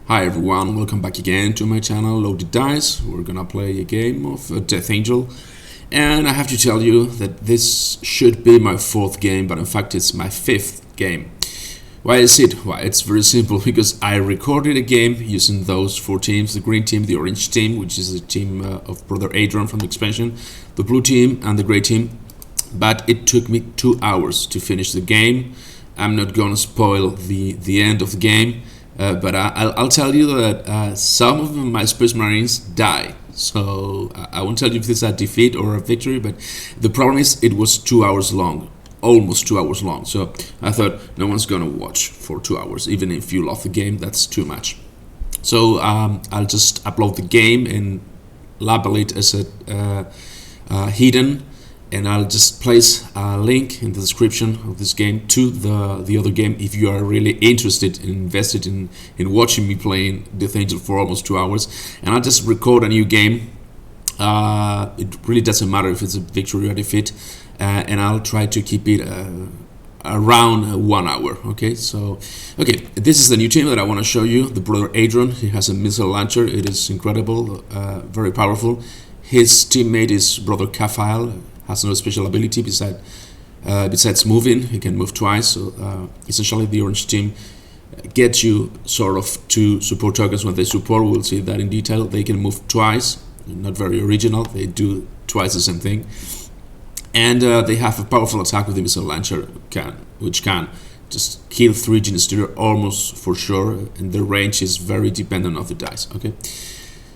Hi everyone, welcome back again to my channel Loaded Dice. We're gonna play a game of Death Angel, and I have to tell you that this should be my fourth game, but in fact it's my fifth game. Why is it? Well, it's very simple, because I recorded a game using those four teams: the green team, the orange team, which is the team of Brother Adrian from the expansion, the blue team and the gray team, but it took me 2 hours to finish the game. I'm not gonna spoil the end of the game. But I'll tell you that some of my Space Marines die. So I won't tell you if this is a defeat or a victory, but the problem is it was 2 hours long, almost 2 hours long. So I thought no one's gonna watch for 2 hours. Even if you love the game, that's too much. So I'll just upload the game and label it as a hidden. And I'll just place a link in the description of this game to the other game if you are really interested and invested in watching me playing Death Angel for almost 2 hours. And I'll just record a new game. It really doesn't matter if it's a victory or a defeat, and I'll try to keep it around 1 hour. Okay, so this is the new team that I want to show you. The Brother Adrian, he has a missile launcher. It is incredible, very powerful. His teammate is Brother Kafile. Has no special ability besides moving. He can move twice. So essentially, the orange team gets you sort of two support tokens when they support. We'll see that in detail. They can move twice. Not very original. They do twice the same thing. And they have a powerful attack with the missile launcher, which can just kill 3 genestealer almost for sure. And the range is very dependent on the dice. Okay.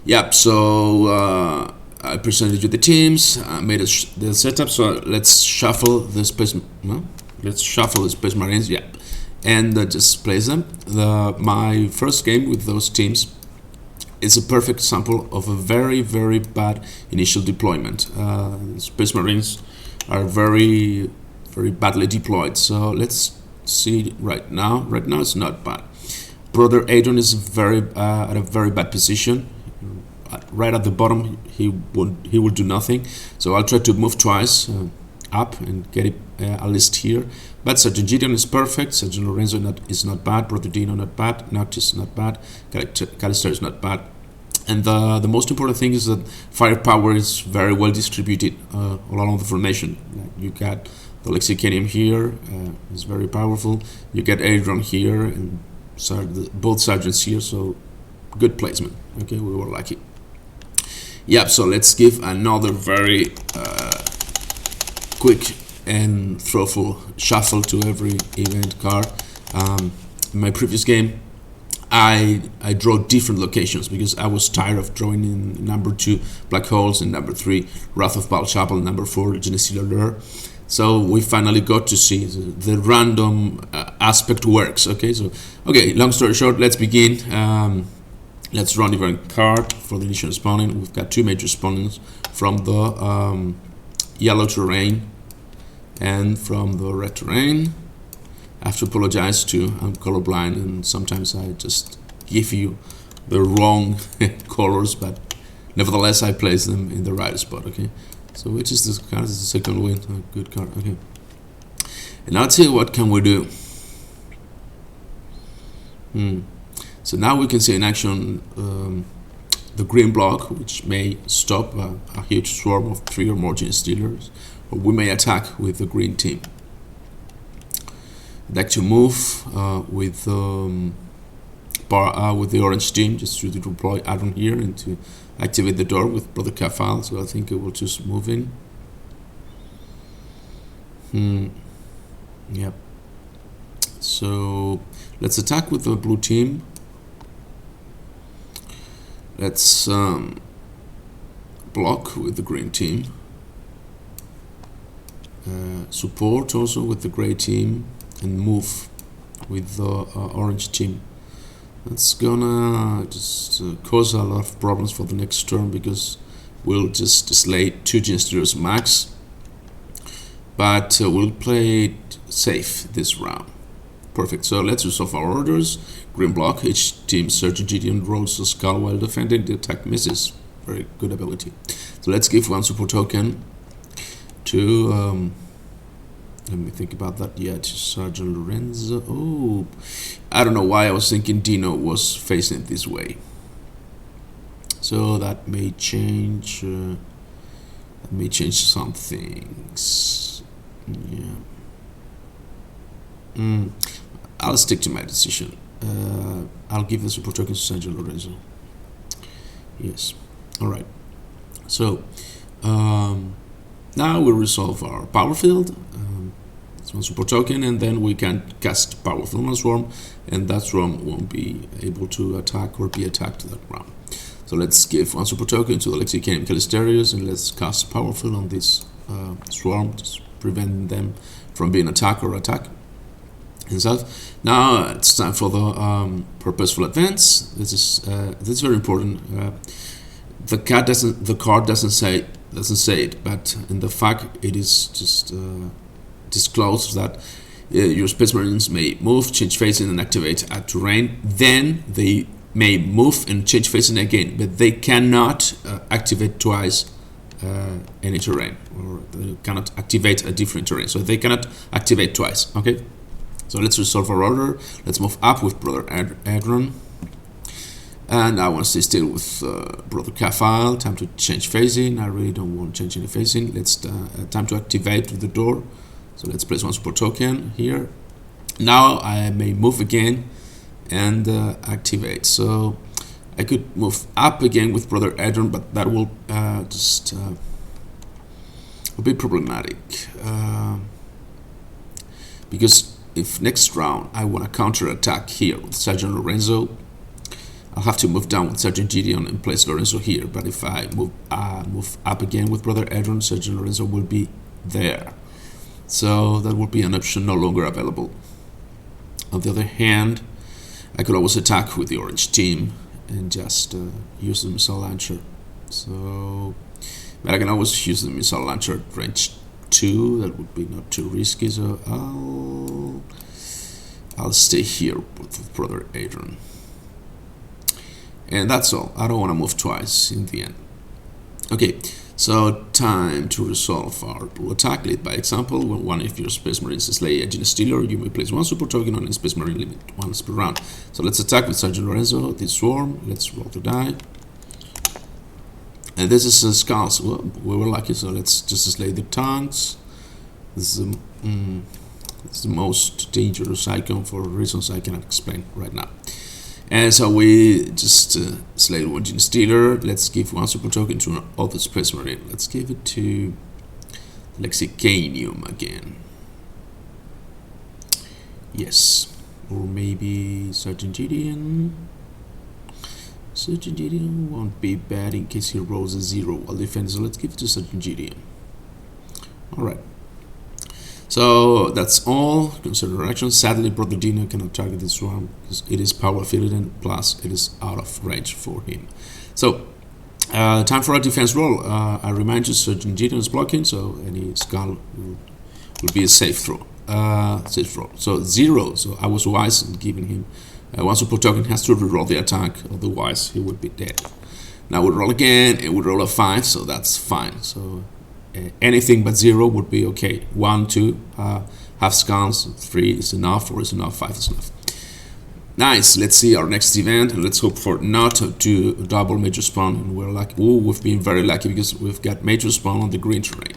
Yep. So. I presented you the teams. I made the setup. So let's shuffle the space. Well, let's shuffle the Space Marines. Yeah, and just place them. My first game with those teams is a perfect example of a very bad initial deployment. Space Marines are very badly deployed. So let's see right now. Right now it's not bad. Brother Adrian is at a very bad position. Right at the bottom, he will do nothing. So I'll try to move twice up and get it at least here. But Sergeant Gideon is perfect. Sergeant Lorenzo is not bad. Brother Dino not bad. Noctis not bad. Callister is not bad. And the most important thing is that firepower is very well distributed all along the formation. You got the Lexicanium here, is very powerful. You get Adrian here and both sergeants here. So good placement. Okay, we were lucky. Yep, so let's give another very quick and throwful shuffle to every event card. In my previous game, I drew different locations because I was tired of drawing in number 2 Black Holes and number 3 Wrath of Baal Chapel and number 4 genestealer. So we finally got to see the random aspect works. Okay, long story short, let's begin. Let's run the event card for the initial spawning. We've got 2 major spawnings from the yellow terrain and from the red terrain. I have to apologize too, I'm colorblind and sometimes I just give you the wrong colors, but nevertheless I place them in the right spot. Okay, so which is this card? This is the second win. A good card. Okay, and now let's see what can we do. So now we can see in action the green block, which may stop a huge swarm of 3 or more genestealers, or we may attack with the green team. I'd like to move with the orange team, just to deploy Aaron here and to activate the door with Brother Kafal. So I think it will just move in. Yep. So let's attack with the blue team. Let's block with the green team. Support also with the gray team and move with the orange team. That's gonna just cause a lot of problems for the next turn because we'll just slay 2 genestealers max. But we'll play it safe this round. Perfect. So let's resolve our orders. Green block. Each team Sergeant Gideon rolls a skull while defending. The attack misses. Very good ability. So let's give 1 support token to Let me think about that yet. Sergeant Lorenzo. Oh, I don't know why I was thinking Dino was facing this way. So that may change. Some things. Yeah. I'll stick to my decision. I'll give the support token to Sergeant Lorenzo. Yes. All right. So now we'll resolve our power field. It's one support token, and then we can cast power field on a swarm, and that swarm won't be able to attack or be attacked that round. So let's give one support token to the Lexicanium Callisterius, and let's cast power field on this swarm to prevent them from being attacked or attack himself. Now it's time for the purposeful advance. This is very important. The card doesn't say it, but in the fact it is just disclosed that your Space Marines may move, change facing, and activate at terrain. Then they may move and change facing again, but they cannot activate twice any terrain, or they cannot activate a different terrain. So they cannot activate twice. Okay. So let's resolve our order. Let's move up with Brother Adron. And I want to stay still with Brother Caphile. Time to change phasing. I really don't want to change any phasing. Let's time to activate the door. So let's place one support token here. Now I may move again and activate. So I could move up again with Brother Adron, but that will will be problematic because if next round I want to counter attack here with Sergeant Lorenzo, I'll have to move down with Sergeant Gideon and place Lorenzo here. But if I move up again with Brother Adron, Sergeant Lorenzo will be there. So that will be an option no longer available. On the other hand, I could always attack with the orange team and just use the missile launcher. So, but I can always use the missile launcher at range 2. That would be not too risky. So I'll stay here with Brother Adron. And that's all. I don't want to move twice in the end. Okay, so time to resolve our blue attack. Lead by example. When one of your Space Marines slay a genestealer, you may place one support token on a Space Marine limit once per round. So let's attack with Sergeant Lorenzo, this swarm. Let's roll the die. And this is skulls. Well, we were lucky, so let's just slay the tanks. This is the most dangerous icon for reasons I cannot explain right now. And so we just slay one genestealer. Let's give one support token to another Space Marine. Let's give it to Lexicanium again. Yes. Or maybe Sergeant Gideon. Sergeant Gideon won't be bad in case he rolls a 0 while defending. So let's give it to Sergeant Gideon. Alright. So that's all concerning action. Sadly, Brother Dino cannot target this swarm because it is power fielded and plus it is out of range for him. So, time for a defense roll. I remind you, Sergeant Gideon is blocking, so any skull will be a safe throw. So 0. So I was wise in giving him one support token. Has to reroll the attack, otherwise he would be dead. Now we'll roll again, and we'll roll a 5, so that's fine. So anything but 0 would be okay. 1, 2, half skulls, 3 is enough, 4 is enough, 5 is enough. Nice. Let's see our next event, and let's hope for not to double major spawn. And we're lucky. Oh, we've been very lucky because we've got major spawn on the green terrain.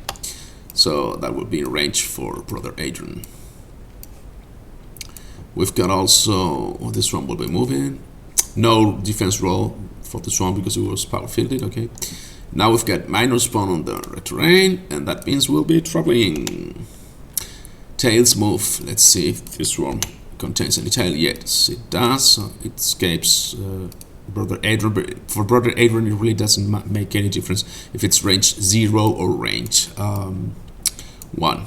So that will be in range for Brother Adron. We've got also this one will be moving. No defense roll for this one because it was power fielded. Okay. Now we've got minor spawn on the red terrain, and that means we'll be traveling. Tails move. Let's see if this one contains any tail. Yes, it does. So it escapes Brother Adron. But for Brother Adron, it really doesn't make any difference if it's range 0 or range 1.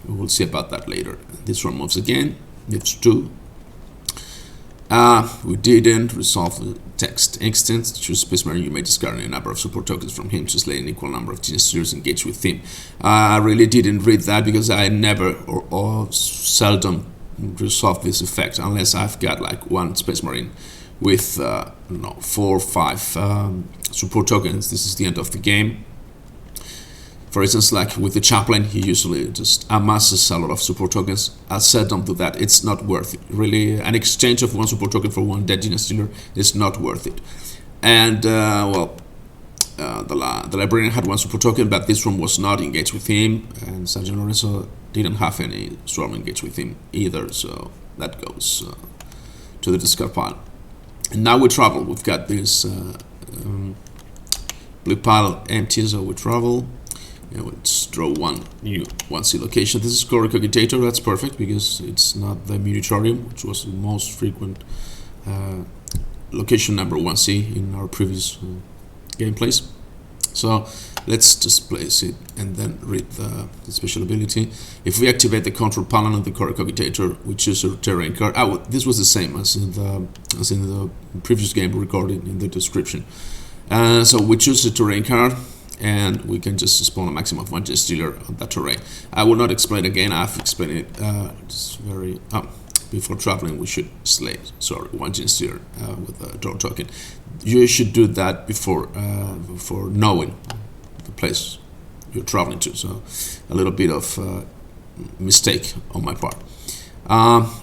We'll see about that later. This one moves again. It's 2. We didn't resolve the text instance. Choose Space Marine. You may discard a number of support tokens from him to slay an equal number of genestealers engaged with him. I really didn't read that because I never or seldom resolve this effect unless I've got like one Space Marine with 4 or 5 support tokens. This is the end of the game. For instance, like with the chaplain, he usually just amasses a lot of support tokens. I said don't do that. It's not worth it. Really, an exchange of one support token for one dead genestealer is not worth it. And the librarian had one support token, but this one was not engaged with him, and Sergeant Lorenzo didn't have any swarm engaged with him either, so that goes to the discard pile. And now we travel. We've got this blue pile empty, so we travel. And let's draw one new 1C location. This is called Recogitator. That's perfect because it's not the Munitorium, which was the most frequent location number 1C in our previous gameplays. So let's just place it and then read the special ability. If we activate the control panel on the Recogitator, we choose a terrain card. This was the same as in the previous game recorded in the description. So we choose a terrain card, and we can just spawn a maximum of one genestealer on that terrain. I will not explain again. I've explained it just very before traveling. We should slay one genestealer with a door token. You should do that before knowing the place you're traveling to. So a little bit of mistake on my part.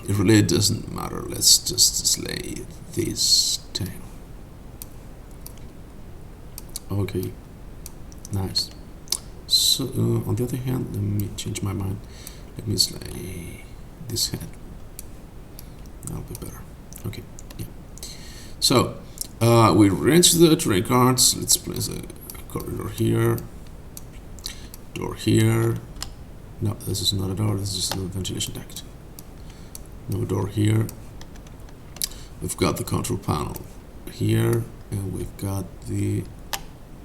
It really doesn't matter. Let's just slay this tail. Okay. Nice. So, on the other hand, let me change my mind. Let me slay this head. That'll be better. Okay, yeah. So, we arrange the terrain cards. Let's place a corridor here. Door here. No, this is not a door. This is the ventilation duct. No door here. We've got the control panel here, and we've got the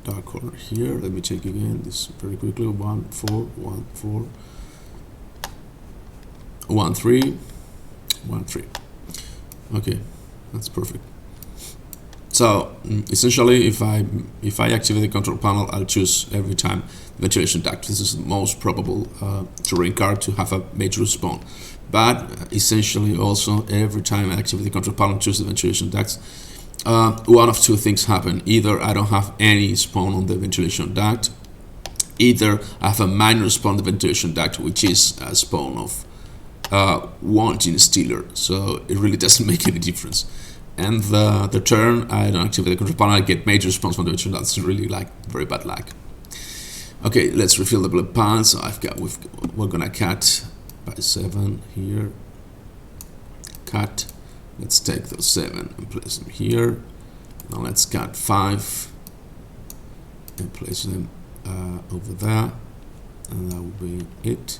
dark corner here. Let me check again this very quickly. 1 4 1 4 1 3 1 3. Okay, that's perfect. So essentially, if I activate the control panel, I'll choose every time ventilation duct. This is the most probable terrain card to have a major spawn. But essentially, also every time I activate the control panel, choose the ventilation ducts. One of two things happen. Either I don't have any spawn on the ventilation duct, either I have a minor spawn on the ventilation duct, which is a spawn of one genestealer, so it really doesn't make any difference. And the turn I don't activate the control panel, I get major spawns from the ventilation duct. That's really like very bad luck. Okay, let's refill the blood pan. So we're gonna cut by 7 here. Cut. Let's take those 7 and place them here. Now let's cut 5 and place them over there, and that will be it.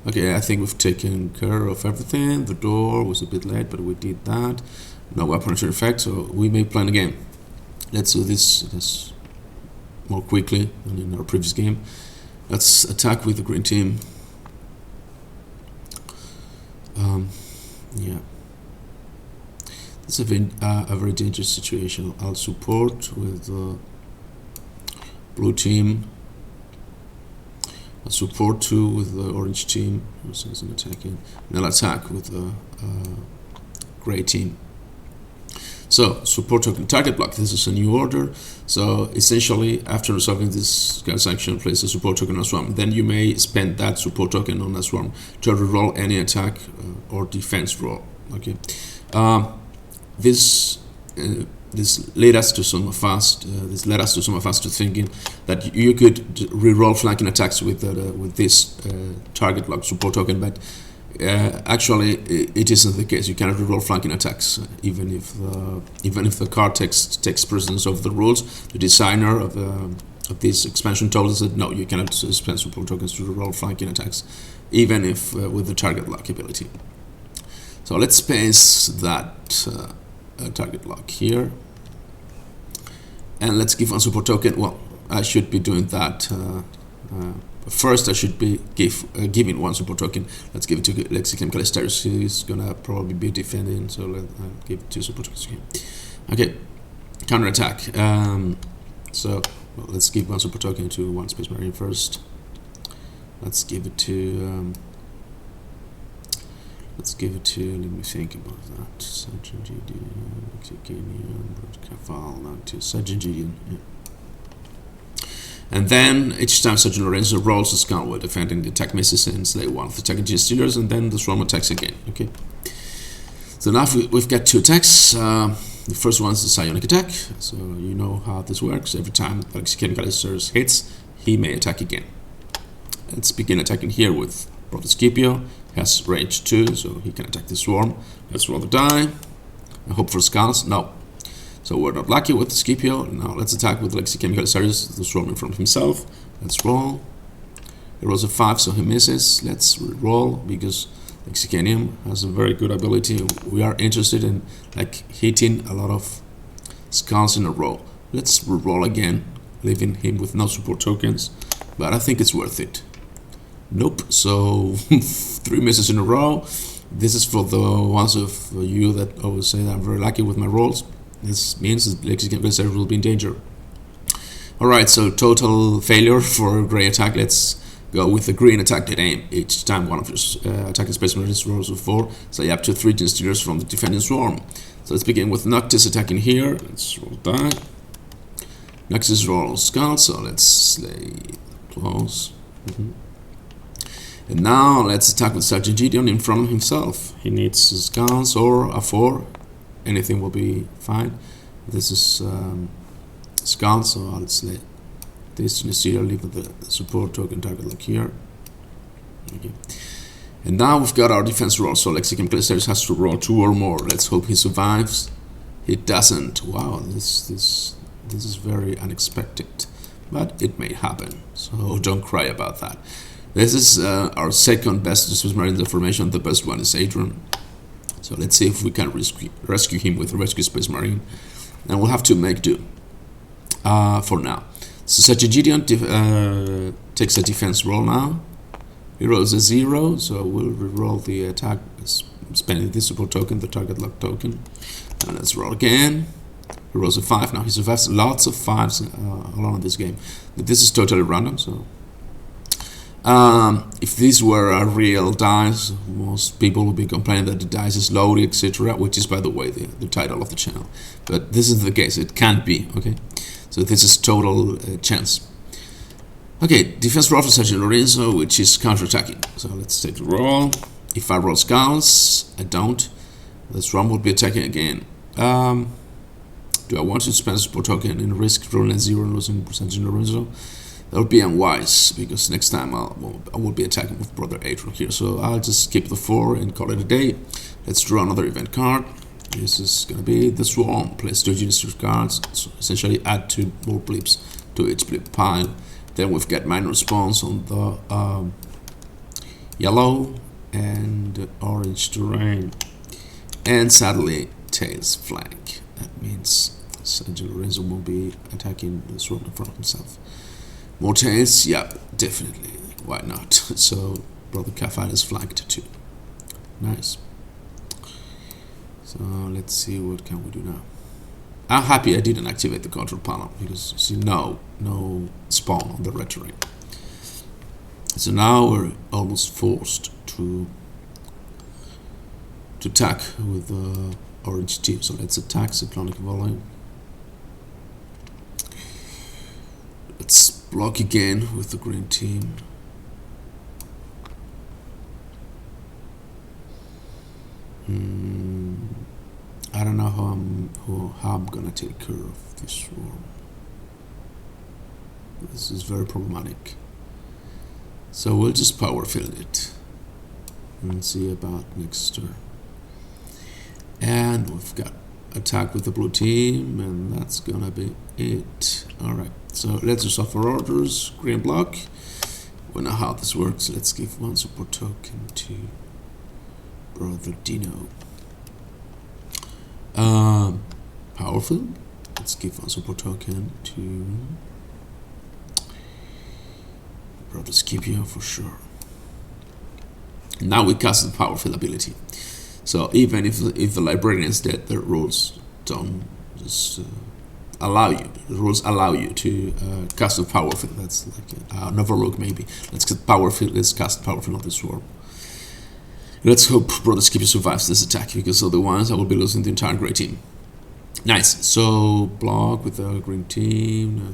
Okay, I think we've taken care of everything. The door was a bit late, but we did that. No weaponry effect, so we may plan again. Let's do this more quickly than in our previous game. Let's attack with the green team. Yeah. It's a very dangerous situation. I'll support with the blue team. I'll support 2 with the orange team. Since I'm attacking, and I'll attack with the gray team. So support token target block. This is a new order. So essentially, after resolving this guy's action, place a support token on a swarm. Then you may spend that support token on a swarm to reroll any attack or defense roll. Okay. This led us to some of us. To thinking that you could reroll flanking attacks with this target block support token, but actually it isn't the case. You cannot reroll flanking attacks, even if the card takes precedence of the rules. The designer of this expansion told us that no, you cannot spend support tokens to reroll flanking attacks, even if with the target lock ability. So let's space that target lock here, and let's give one support token. Well, I should be doing that. First, I should be giving one support token. Let's give it to Lexichem Calistarius. He's gonna probably be defending, so I'll give 2 support tokens to him. Okay, counter attack. So let's give one support token to one Space Marine first. Let's give it to. Let me think about that. Sergeant Gideon, to Sergeant Gideon. Yeah. And then each time Sergeant Lorenzo rolls a skull while defending, the attack misses and slay one of the attacking genestealers, and then the swarm attacks again. Okay. So now we've got 2 attacks. The first one is the psionic attack. So you know how this works. Every time the chemical hits, he may attack again. Let's begin attacking here with Brother Scipio. He has range 2, so he can attack the swarm. Let's roll the die. I hope for skulls. No. So we're not lucky with Scipio. Now let's attack with Chemical Series, the swarm in front of himself. Let's roll. He rolls a 5, so he misses. Let's re-roll because Lexicanium has a very good ability. We are interested in hitting a lot of skulls in a row. Let's re-roll again, leaving him with no support tokens, but I think it's worth it. Nope. So 3 misses in a row. This is for the ones of you that always say that I'm very lucky with my rolls. This means that Lexicanium Series will be in danger. Alright, so total failure for Grey attack. Let's go with the green attack at aim. Each time one of your attacking Space Marines rolls a 4, slay up to 3 genestealers from the defending swarm. So let's begin with Noctis attacking here. Let's roll that. Noctis rolls skull, so let's slay close. And now let's attack with Sergeant Gideon in front of himself. He needs skulls or a 4. Anything will be fine. This is skull, so I'll slay this genestealer, leave the support token target like here. Okay. And now we've got our defense roll, so Lexicanium Series has to roll 2 or more. Let's hope he survives. He doesn't. Wow, this is very unexpected, but it may happen, so don't cry about that. This is our second best Space Marine in the formation. The best one is Adrian. So let's see if we can rescue him with a rescue Space Marine, and we'll have to make do for now. So Sergeant Gideon takes a defense roll now. He rolls a 0, so we'll re-roll the attack, spending this support token, the target lock token. And let's roll again. He rolls a 5. Now he survives lots of 5s along this game, but this is totally random. So if these were real dice, most people would be complaining that the dice is loaded, etc., which is, by the way, the title of the channel. But this is the case. It can't be. Okay. So this is total chance. Okay, defense roll for Sergeant Lorenzo, which is counter-attacking. So let's take the roll. If I roll skulls, I don't. This round will be attacking again. Do I want to spend a support token and risk rolling a 0 and losing Sergeant Lorenzo? That would be unwise, because next time I will be attacking with Brother Adrian here. So I'll just skip the 4 and call it a day. Let's draw another event card. This is going to be the swarm. Place 2 genestealer cards. So essentially add 2 more blips to each blip pile. Then we've got minor response on the yellow and orange terrain. And sadly, tails flank. That means Sergeant Lorenzo will be attacking the swarm in front of himself. More tails? Yeah, definitely. Why not? So Brother Kafan is flanked too. Nice. So let's see what can we do now. I'm happy I didn't activate the control panel because you see no spawn on the red terrain. So now we're almost forced to attack with the orange team. So let's attack Cyclonic Volley. Let's block again with the green team. I don't know how I'm gonna take care of this swarm. This is very problematic. So we'll just power fill it and see about next turn. And we've got attack with the blue team, and that's gonna be it. Alright, so let's just offer orders. Green block. We know how this works. Let's give 1 support token to Brother Dino. Powerful. Let's give 1 support token to Brother Scipio for sure. Now we cast the powerful ability. So even if the librarian is dead, the rules don't just allow you. The rules allow you to cast a powerful. That's like an overlook maybe. Let's get powerful. Let's cast powerful on the swarm. Let's hope Brother Scipio survives this attack, because otherwise I will be losing the entire grey team. Nice. So block with the green team.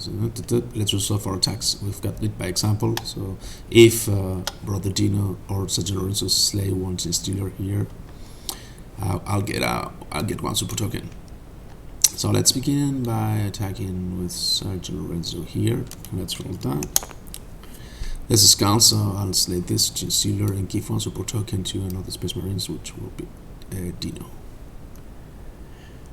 Let's resolve our attacks. We've got it by example. So if Brother Dino or Sergeant Lorenzo slay one genestealer here, I'll get one super token. So let's begin by attacking with Sergeant Lorenzo here. Let's roll that. There's a skull, so I'll slay this genestealer and give one super token to another Space Marines, which will be Dino.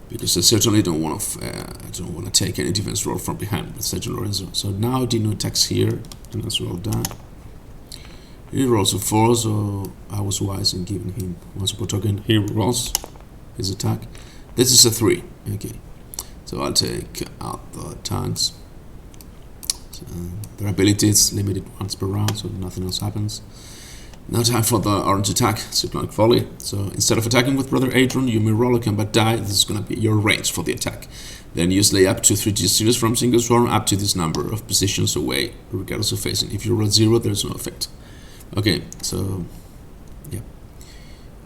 Because I certainly don't want to take any defense roll from behind with Sergeant Lorenzo. So now Dino attacks here, and let's roll that. He rolls a 4, so I was wise in giving him one support token. He rolls his attack. This is a 3. Okay, so I'll take out the tanks. So their ability is limited once per round, so nothing else happens. Now time for the orange attack, Cyclonic Volley. So instead of attacking with Brother Adrian, you may roll a combat die. This is going to be your range for the attack. Then you slay up to 3 genestealers from single swarm up to this number of positions away, regardless of facing. If you roll 0, there's no effect. Okay, so yeah.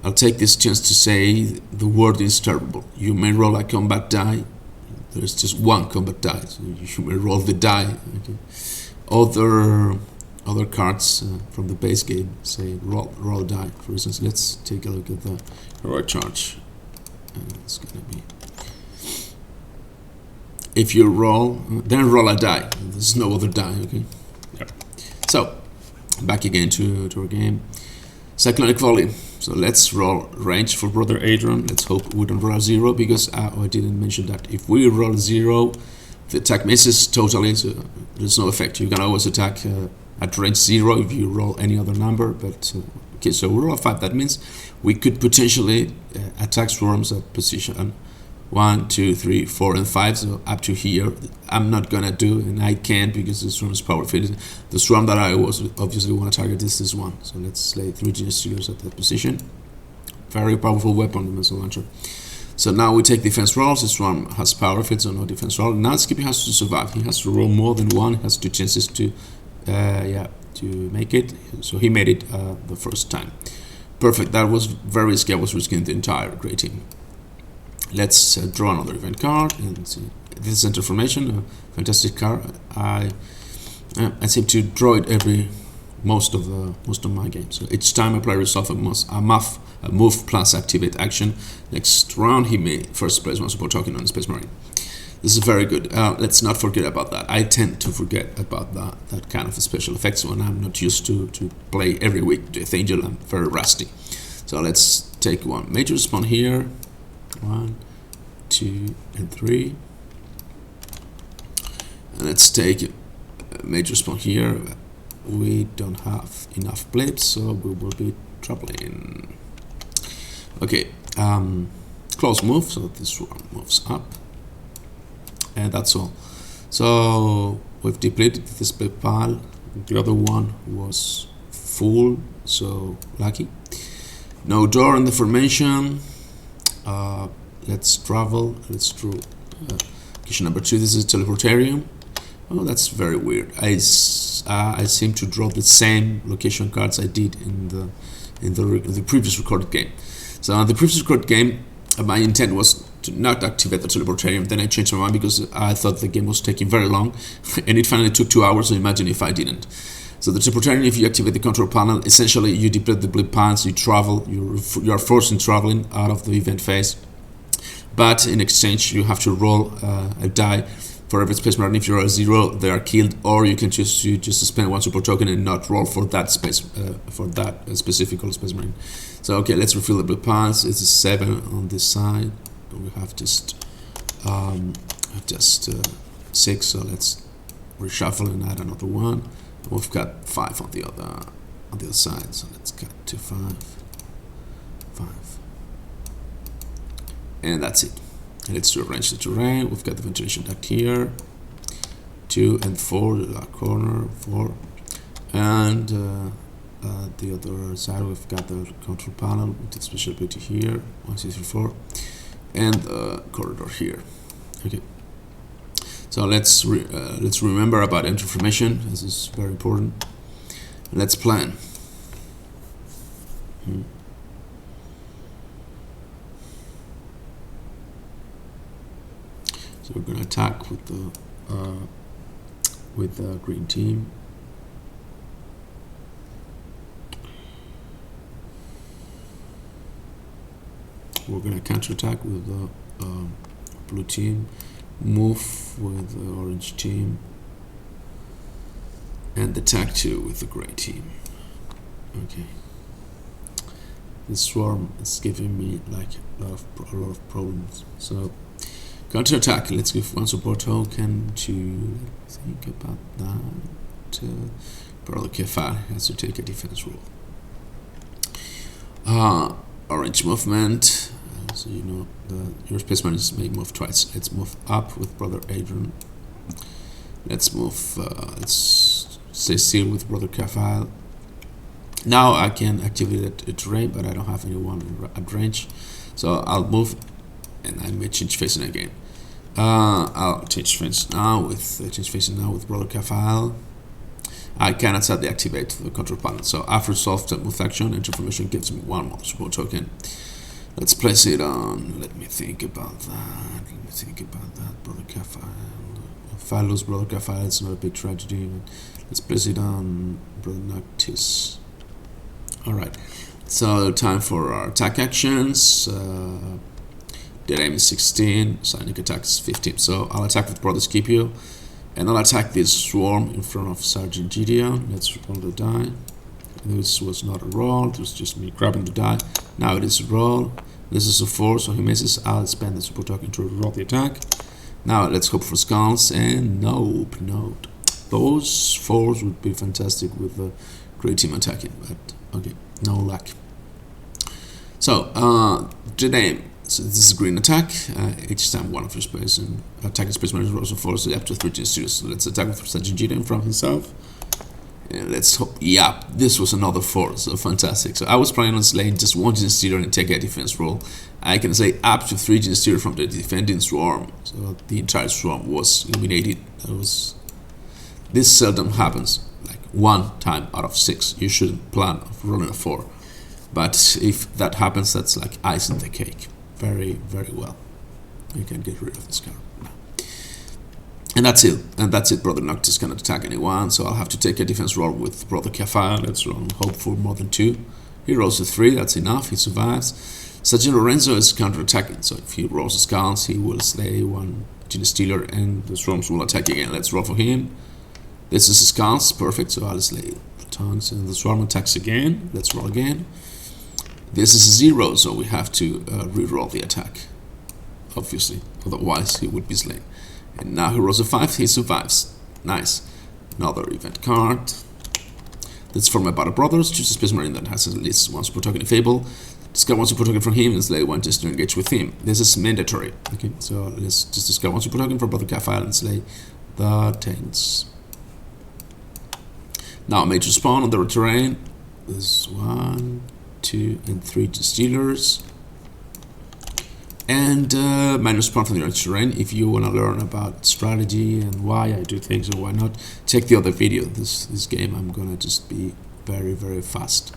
I'll take this chance to say the word is terrible. You may roll a combat die. There's just one combat die, so you may roll the die. Okay. Other cards from the base game say roll a die. For instance, let's take a look at the heroic charge. It's gonna be, if you roll, then roll a die. There's no other die. Okay. Yep. So back again to our game. Cyclonic Volley. So let's roll range for Brother Adrian. Let's hope we don't roll a 0, because I didn't mention that if we roll 0, the attack misses totally. So there's no effect. You can always attack at range 0 if you roll any other number, but okay, so we roll a 5. That means we could potentially attack swarms at position 1, 2, 3, 4, and 5, so up to here. I'm not gonna do, and I can't because the swarm is powerful. The swarm that I was obviously want to target is this one. So let's slay 3 genestealers at that position. Very powerful weapon, the missile launcher. So now we take defense rolls. The swarm has power fields, so no defense roll. Now Scipio has to survive. He has to roll more than 1. He has 2 chances to make it. So he made it the first time. Perfect. That was very risky. I was risking the entire great team. Let's draw another event card and see. This is Enter Formation, a fantastic card. I seem to draw it most of my games. So each time a player resolves a move plus activate action. Next round, he may first place one support token on Space Marine. This is very good. Let's not forget about that. I tend to forget about that kind of special effects when I'm not used to play every week Death Angel. I'm very rusty. So let's take one major spawn here. 1, 2, and 3. And let's take a major spawn here. We don't have enough blips, so we will be troubling. Okay, close move, so this one moves up. And that's all. So we've depleted this blip pile. The other one was full, so lucky. No door in the formation. Let's travel. Let's draw location number 2. This is Teleportarium. Oh, that's very weird. I seem to draw the same location cards I did in the previous recorded game. So on the previous recorded game, my intent was to not activate the Teleportarium. Then I changed my mind because I thought the game was taking very long, and it finally took 2 hours. So imagine if I didn't. So the Teleportarium, if you activate the control panel, essentially you deplete the blip piles, you travel, you are forced in traveling out of the event phase. But in exchange, you have to roll a die for every Space Marine. If you roll a 0, they are killed, or you can choose to just spend 1 support token and not roll for that specific Space Marine. So okay, let's refill the blip piles. It's a 7 on this side. We have just 6. So let's reshuffle and add another 1. We've got 5 on the other side. So let's cut to 5. And that's it. And let's rearrange the terrain. We've got the ventilation duct here, 2 and 4, the corner 4, and the other side we've got the control panel with the special ability here, 1, 2, 3, 4, and the corridor here. Okay. So let's remember about enter formation. This is very important. Let's plan. Hmm. So we're gonna attack with the green team. We're gonna counterattack with the blue team, move with the orange team, and attack 2 with the gray team. Okay. This swarm is giving me like a lot of problems. So counterattack. Let's give 1 support token to think about that. Brother Kefa has to take a defense role. Orange movement. So you know your spaceman may move twice. Let's move up with Brother Adrian. Let's move. Let's stay still with Brother Kefa. Now I can activate a terrain, but I don't have anyone at range. So I'll move, and I may change facing again. I'll change facing now with Brother Kefa. I cannot set the activate the control panel. So after solve the move action, information gives me 1 more support token. Let's place it on. Let me think about that. Brother Kefa. If I lose Brother Kefa, it's not a big tragedy. Let's place it on Brother Noctis. Alright, so time for our attack actions. Dead aim is 16, Sonic attack is 15. So I'll attack with Brother Scipio, and I'll attack this swarm in front of Sergeant Gideon. Let's roll the die. This was not a roll, it was just me grabbing the die. Now it is a roll. This is a 4, so he misses. I'll spend the support token to roll the attack. Now let's hope for skulls, and nope. Those 4s would be fantastic with the great team attacking, but okay, no luck. So, dead aim. So this is a green attack. Each time one of your space and attacking spaceman is also forced up to 3 genestealers. So let's attack with Sergeant Gideon from himself. And let's hope. Yeah, this was another 4, so fantastic. So I was planning on slaying just 1 genestealer and take a defense roll. I can slay up to 3 genestealers from the defending swarm. So the entire swarm was eliminated. This seldom happens. 1 time out of 6. You shouldn't plan of rolling a 4, but if that happens, that's like ice in the cake. Very, very well. You can get rid of this card. And that's it. Brother Noctis cannot attack anyone, so I'll have to take a defense roll with Brother Kefa. Let's roll hope for more than 2. He rolls a 3. That's enough. He survives. Sergeant Lorenzo is counterattacking, so if he rolls a skulls, he will slay 1 genestealer, and the swarms will attack again. Let's roll for him. This is a skulls, perfect, so I'll slay the tongues, and the swarm attacks again. Let's roll again. This is a 0, so we have to re-roll the attack, obviously, otherwise he would be slain. And now he rolls a 5, he survives. Nice. Another event card. That's for my Battle Brothers. Choose a Space Marine that has at least 1 support token in Fable. Discard 1 support token from him and slay 1 just to engage with him. This is mandatory. Okay, so let's just discard 1 support token from Brother Kefa and slay the tanks. Now major spawn on the terrain. There's 1, 2, and 3 genestealers. And minor spawn from the terrain. If you want to learn about strategy and why I do things or why not, check the other video. This game I'm gonna just be very, very fast.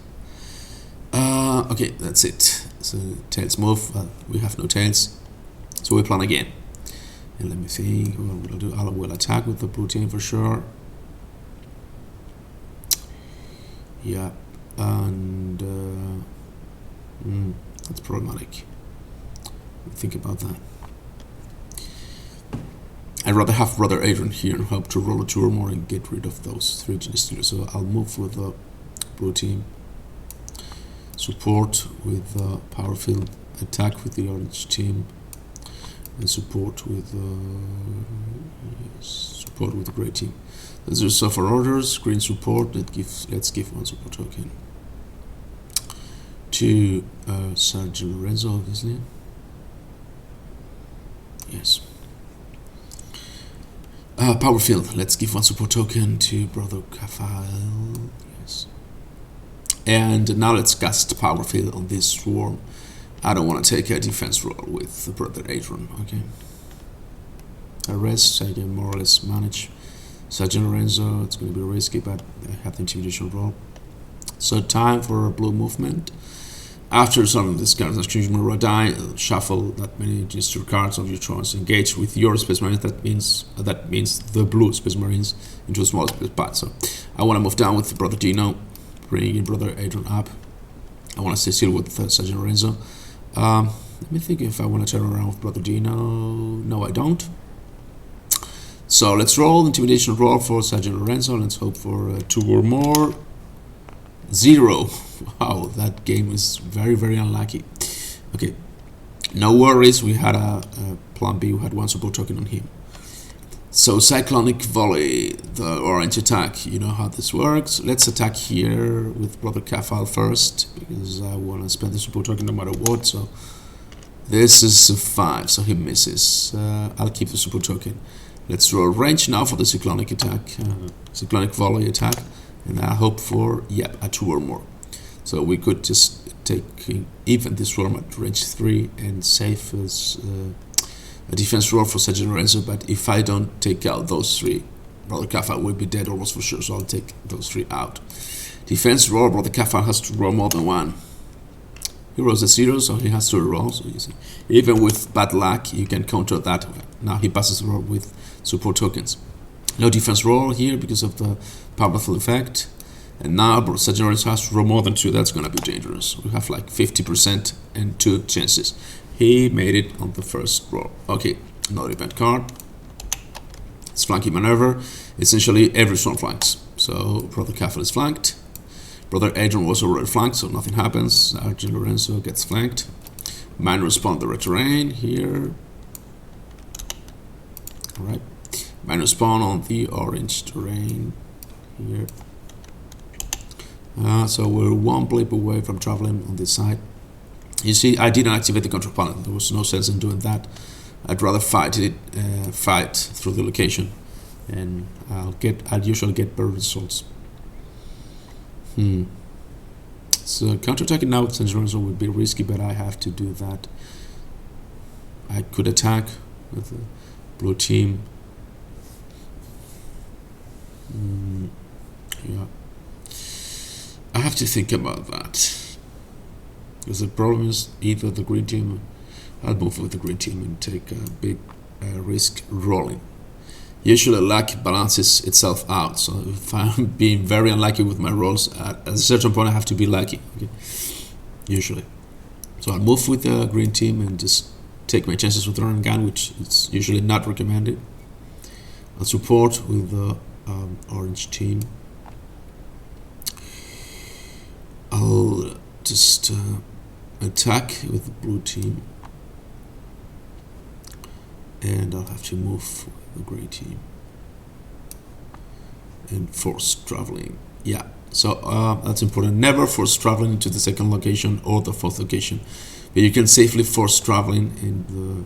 Okay, that's it. So tails move. We have no tails, so we plan again. And let me think. What will I do? I will attack with the blue team for sure. Yeah, and that's problematic. Think about that. I'd rather have Brother Adrian here and hope to roll a 2 or more and get rid of those 3 genestealers. So I'll move with the blue team, support with the power field, attack with the orange team, and support with the gray team. Those are suffer orders. Green support. Let's give 1 support token to Sergeant Lorenzo, obviously. Yes. Power field. Let's give 1 support token to Brother Kefa. Yes. And now let's cast power field on this swarm. I don't want to take a defense roll with Brother Adrian. Okay. Arrest. I can more or less manage. Sergeant Lorenzo, it's going to be risky, but I have the intimidation roll. So time for a blue movement. After resolving this card action, you may roll a die, shuffle that many gesture cards of your choice. Engage with your Space Marines. That means the blue Space Marines into a small space pad. So I want to move down with Brother Dino, bringing Brother Adrian up. I want to stay still with Sergeant Lorenzo. Let me think if I want to turn around with Brother Dino. No, I don't. So let's roll intimidation roll for Sergeant Lorenzo. Let's hope for 2 or more. 0. Wow, that game is very, very unlucky. Okay, no worries. We had a plan B. We had 1 support token on him. So Cyclonic Volley, the orange attack. You know how this works. Let's attack here with Brother Kafal first, because I want to spend the support token no matter what. So this is a 5, so he misses. I'll keep the support token. Let's roll range now for the Cyclonic attack, Cyclonic Volley attack, and I hope for, a 2 or more. So we could just take even this roll at range 3 and save as a defense roll for Sergeant Lorenzo, but if I don't take out those 3, Brother Kafal will be dead almost for sure, so I'll take those 3 out. Defense roll, Brother Kafal has to roll more than 1. He rolls a 0, so he has to roll. So you see, even with bad luck, you can counter that. Now he passes the roll with support tokens. No defense roll here because of the powerful effect. And now Sergeant Lorenzo has to roll more than 2. That's going to be dangerous. We have like 50% and 2 chances. He made it on the first roll. Okay, another event card. It's flanking maneuver. Essentially, every storm flanks. So Brother Kafal is flanked. Brother Adrian was already flanked, so nothing happens. Sergeant Lorenzo gets flanked. Minor spawn the red terrain here. Alright. Minor spawn on the orange terrain here. So we're 1 blip away from traveling on this side. You see, I didn't activate the control panel. There was no sense in doing that. I'd rather fight through the location, and I'll usually get better results. So counterattacking now with Sergeant Lorenzo would be risky, but I have to do that. I could attack with the blue team. Yeah, I have to think about that, because the problem is either the green team. I'll move with the green team and take a big risk rolling. Usually luck balances itself out, so if I'm being very unlucky with my rolls, at a certain point I have to be lucky, okay? Usually. So I'll move with the green team and just take my chances with the run gun, which is usually not recommended. I'll support with the orange team. I'll just attack with the blue team, and I'll have to move with the grey team and force traveling. Yeah, so that's important. Never force traveling into the second location or the fourth location, but you can safely force traveling in the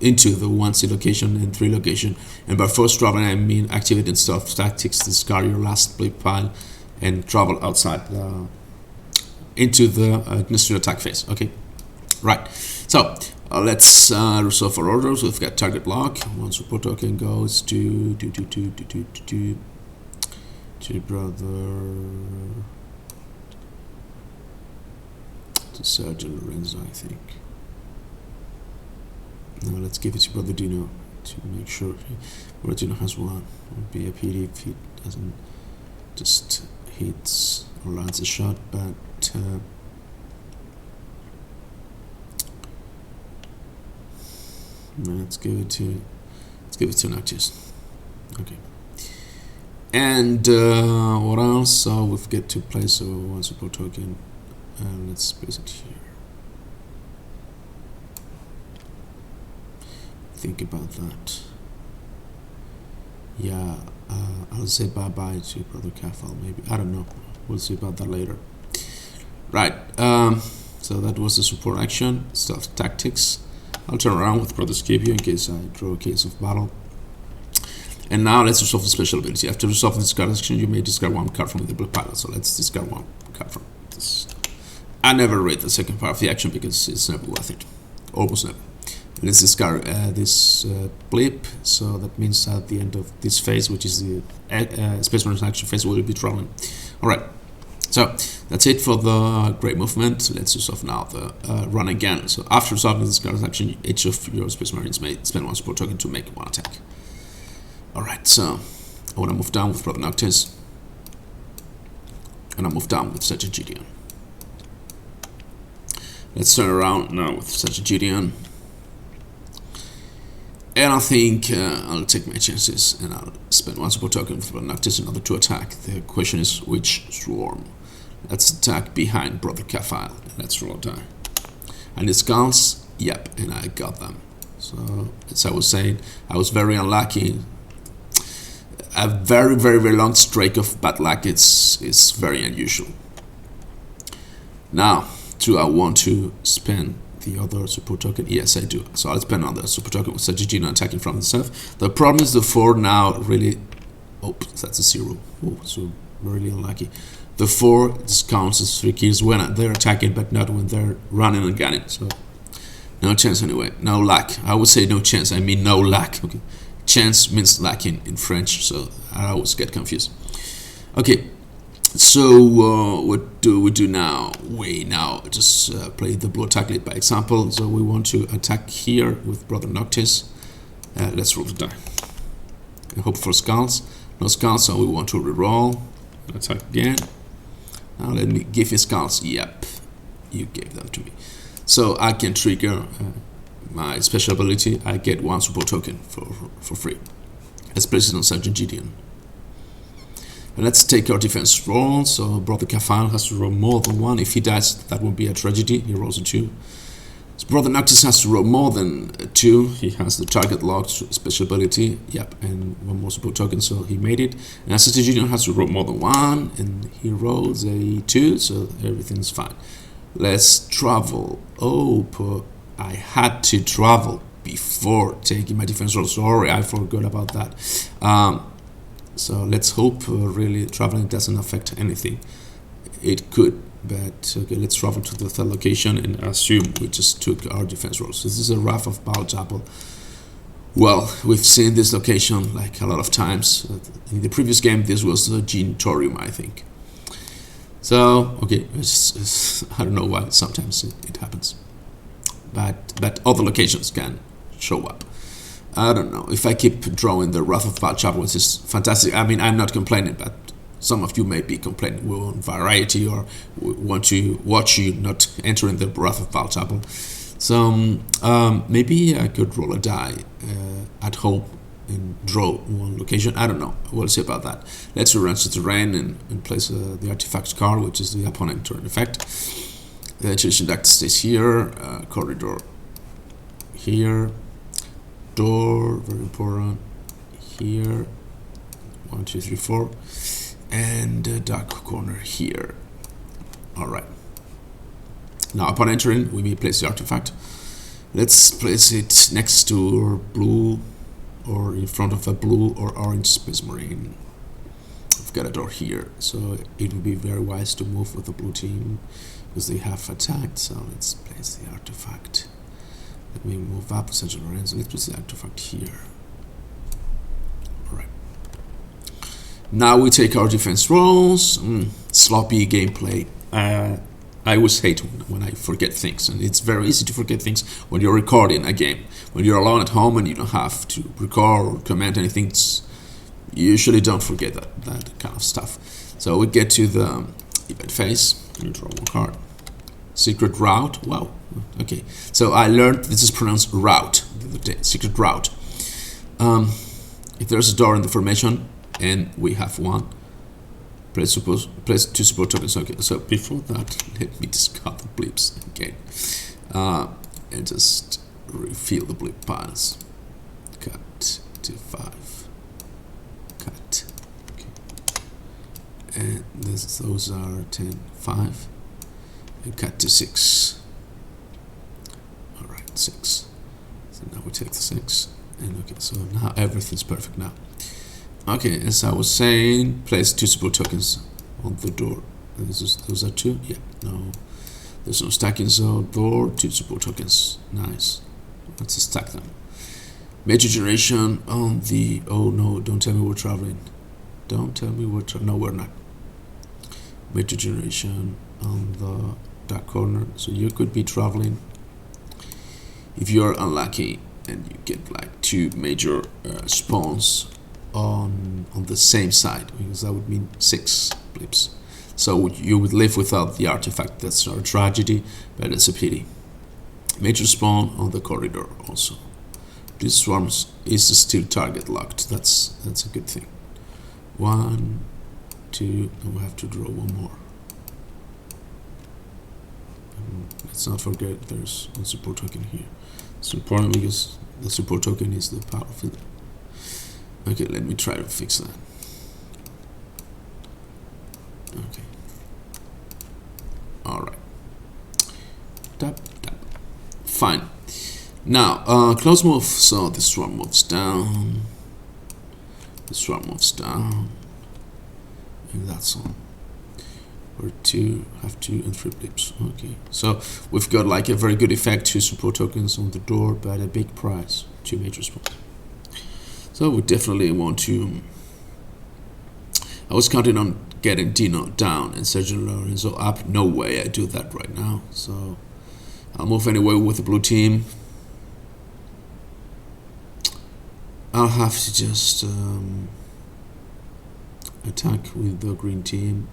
into the 1C location and 3 location. And by force traveling, I mean activating stealth tactics, discard your last blip pile, and travel outside into the genestealer attack phase. Okay, right. So let's resolve our orders. We've got target lock. 1 support token goes to Sergeant Lorenzo, I think. Now let's give it to Brother Dino to make sure Brother Dino has 1. It would be a pity if he doesn't just hits or lands a shot, but let's give it to Noctis. Okay. And what else? So we've got to place a 1 support token, and let's place it here. Think about that. Yeah, I'll say bye-bye to Brother Kafal, maybe. I don't know. We'll see about that later. Right, so that was the support action, stealth tactics. I'll turn around with Brother Scipio in case I draw a case of battle. And now let's resolve the special ability. After resolving this card action, you may discard 1 card from the blue pile. So let's discard 1 card from this. I never read the second part of the action because it's never worth it. Almost never. Let's discard this blip, so that means at the end of this phase, which is the Space Marines action phase, we'll be traveling. Alright, So that's it for the great movement. Let's use off now the run again. So after resolving this card's action, each of your Space Marines may spend 1 support token to make 1 attack. Alright, so I want to move down with Brother Noctis, and I move down with Sergeant Gideon. Let's turn around now with Sergeant Gideon. And I think I'll take my chances and I'll spend 1 support token with Brother Noctis in order to attack. The question is which swarm. Let's attack behind Brother Caphile. Let's roll a die. And the skulls, yep, and I got them. So as I was saying, I was very unlucky. A very, very, very long streak of bad luck is very unusual. Now, do I want to spend the other support token? Yes, I do. So I'll spend another support token with Sergeant Gideon attacking from himself. The problem is the 4 now really... Oh, that's a 0. Oh, so really unlucky. The 4 discounts as 3 kills when they're attacking, but not when they're running and gunning. So no chance anyway. No luck. I would say no chance. I mean no luck. Okay. Chance means luck in French, so I always get confused. Okay. So what do we do now? We now just play the blue attack lead by example. So we want to attack here with Brother Noctis. Let's roll the die. And hope for skulls. No skulls, so we want to reroll. Attack again. Now let me give you skulls. Yep, you gave them to me. So I can trigger my special ability. I get 1 support token for free. Let's place it on Sergeant Gideon. And let's take our defense roll. So Brother Caphile has to roll more than 1. If he dies, that would be a tragedy. He rolls a 2. So Brother Noctis has to roll more than 2. He has the target locked special ability. Yep, and 1 more support token, so he made it. And Sergeant Gideon has to roll more than 1, and he rolls a 2, so everything's fine. Let's travel. Oh, I had to travel before taking my defense roll. Sorry, I forgot about that. So let's hope really traveling doesn't affect anything. It could, but okay, let's travel to the 3rd location and assume we just took our defense rolls. So this is a Wrath of Baal Chapel. Well, we've seen this location like a lot of times. In the previous game, this was the Genitorium, I think. So, okay, I don't know why sometimes it happens. But other locations can show up. I don't know if I keep drawing the Wrath of Baal Chapel, which is fantastic. I mean, I'm not complaining, but some of you may be complaining. We want variety, or we want to watch you not entering the Wrath of Baal Chapel. So maybe I could roll a die at home and draw 1 location. I don't know. We'll see about that. Let's rearrange the terrain and place the artifact card, which is the opponent turn effect. The ventilation duct stays here. Corridor here. Door, very important. Here. 1, 2, 3, 4. And dark corner here. Alright. Now upon entering, we may place the artifact. Let's place it next to blue, or in front of a blue or orange Space Marine. I've got a door here, so it would be very wise to move with the blue team because they have attacked. So let's place the artifact. Let me move up At.Sergeant Lorenzo. Let's place the artifact here. Alright. Now we take our defense rolls. Sloppy gameplay. I always hate when I forget things, and it's very easy to forget things when you're recording a game. When you're alone at home and you don't have to record or comment anything, you usually don't forget that kind of stuff. So we get to the event phase. You draw 1 card. Secret route. Wow. Okay. So I learned this is pronounced route. Secret route. If there's a door in the formation and we have 1, place 2 support tokens. Okay, so before that, let me discard the blips again, and just refill the blip piles. Cut to 5. Cut. Okay. And those are 10, 5, and cut to 6. All right, 6. So now we take the 6, and okay, so now everything's perfect now. Okay, as I was saying, place 2 support tokens on the door. Those are 2? Yeah, no. There's no stacking, so door, 2 support tokens. Nice. Let's stack them. Major generation on the... Oh no, don't tell me we're traveling. Don't tell me we're traveling. No, we're not. major generation on the dark corner. So you could be traveling if you're unlucky and you get like 2 major spawns on the same side, because that would mean 6 blips. So you would live without the artifact. That's our tragedy, but it's a pity. Major spawn on the corridor also. This swarm is still target locked. That's a good thing. 1, 2, and we have to draw 1 more. Let's not forget there's a support token here. It's important because the support token is the power field. Okay, let me try to fix that. Okay. Alright. Tap, tap. Fine. Now, close move. So the swarm moves down. The swarm moves down. And that's all. Or 2, have 2 and 3 blips. Okay. So we've got like a very good effect, 2 support tokens on the door, but a big price. 2 major spawns. So we definitely want to. I was counting on getting Dino down and Sergeant Lorenzo up. No way I do that right now. So I'll move anyway with the blue team. I'll have to just attack with the green team.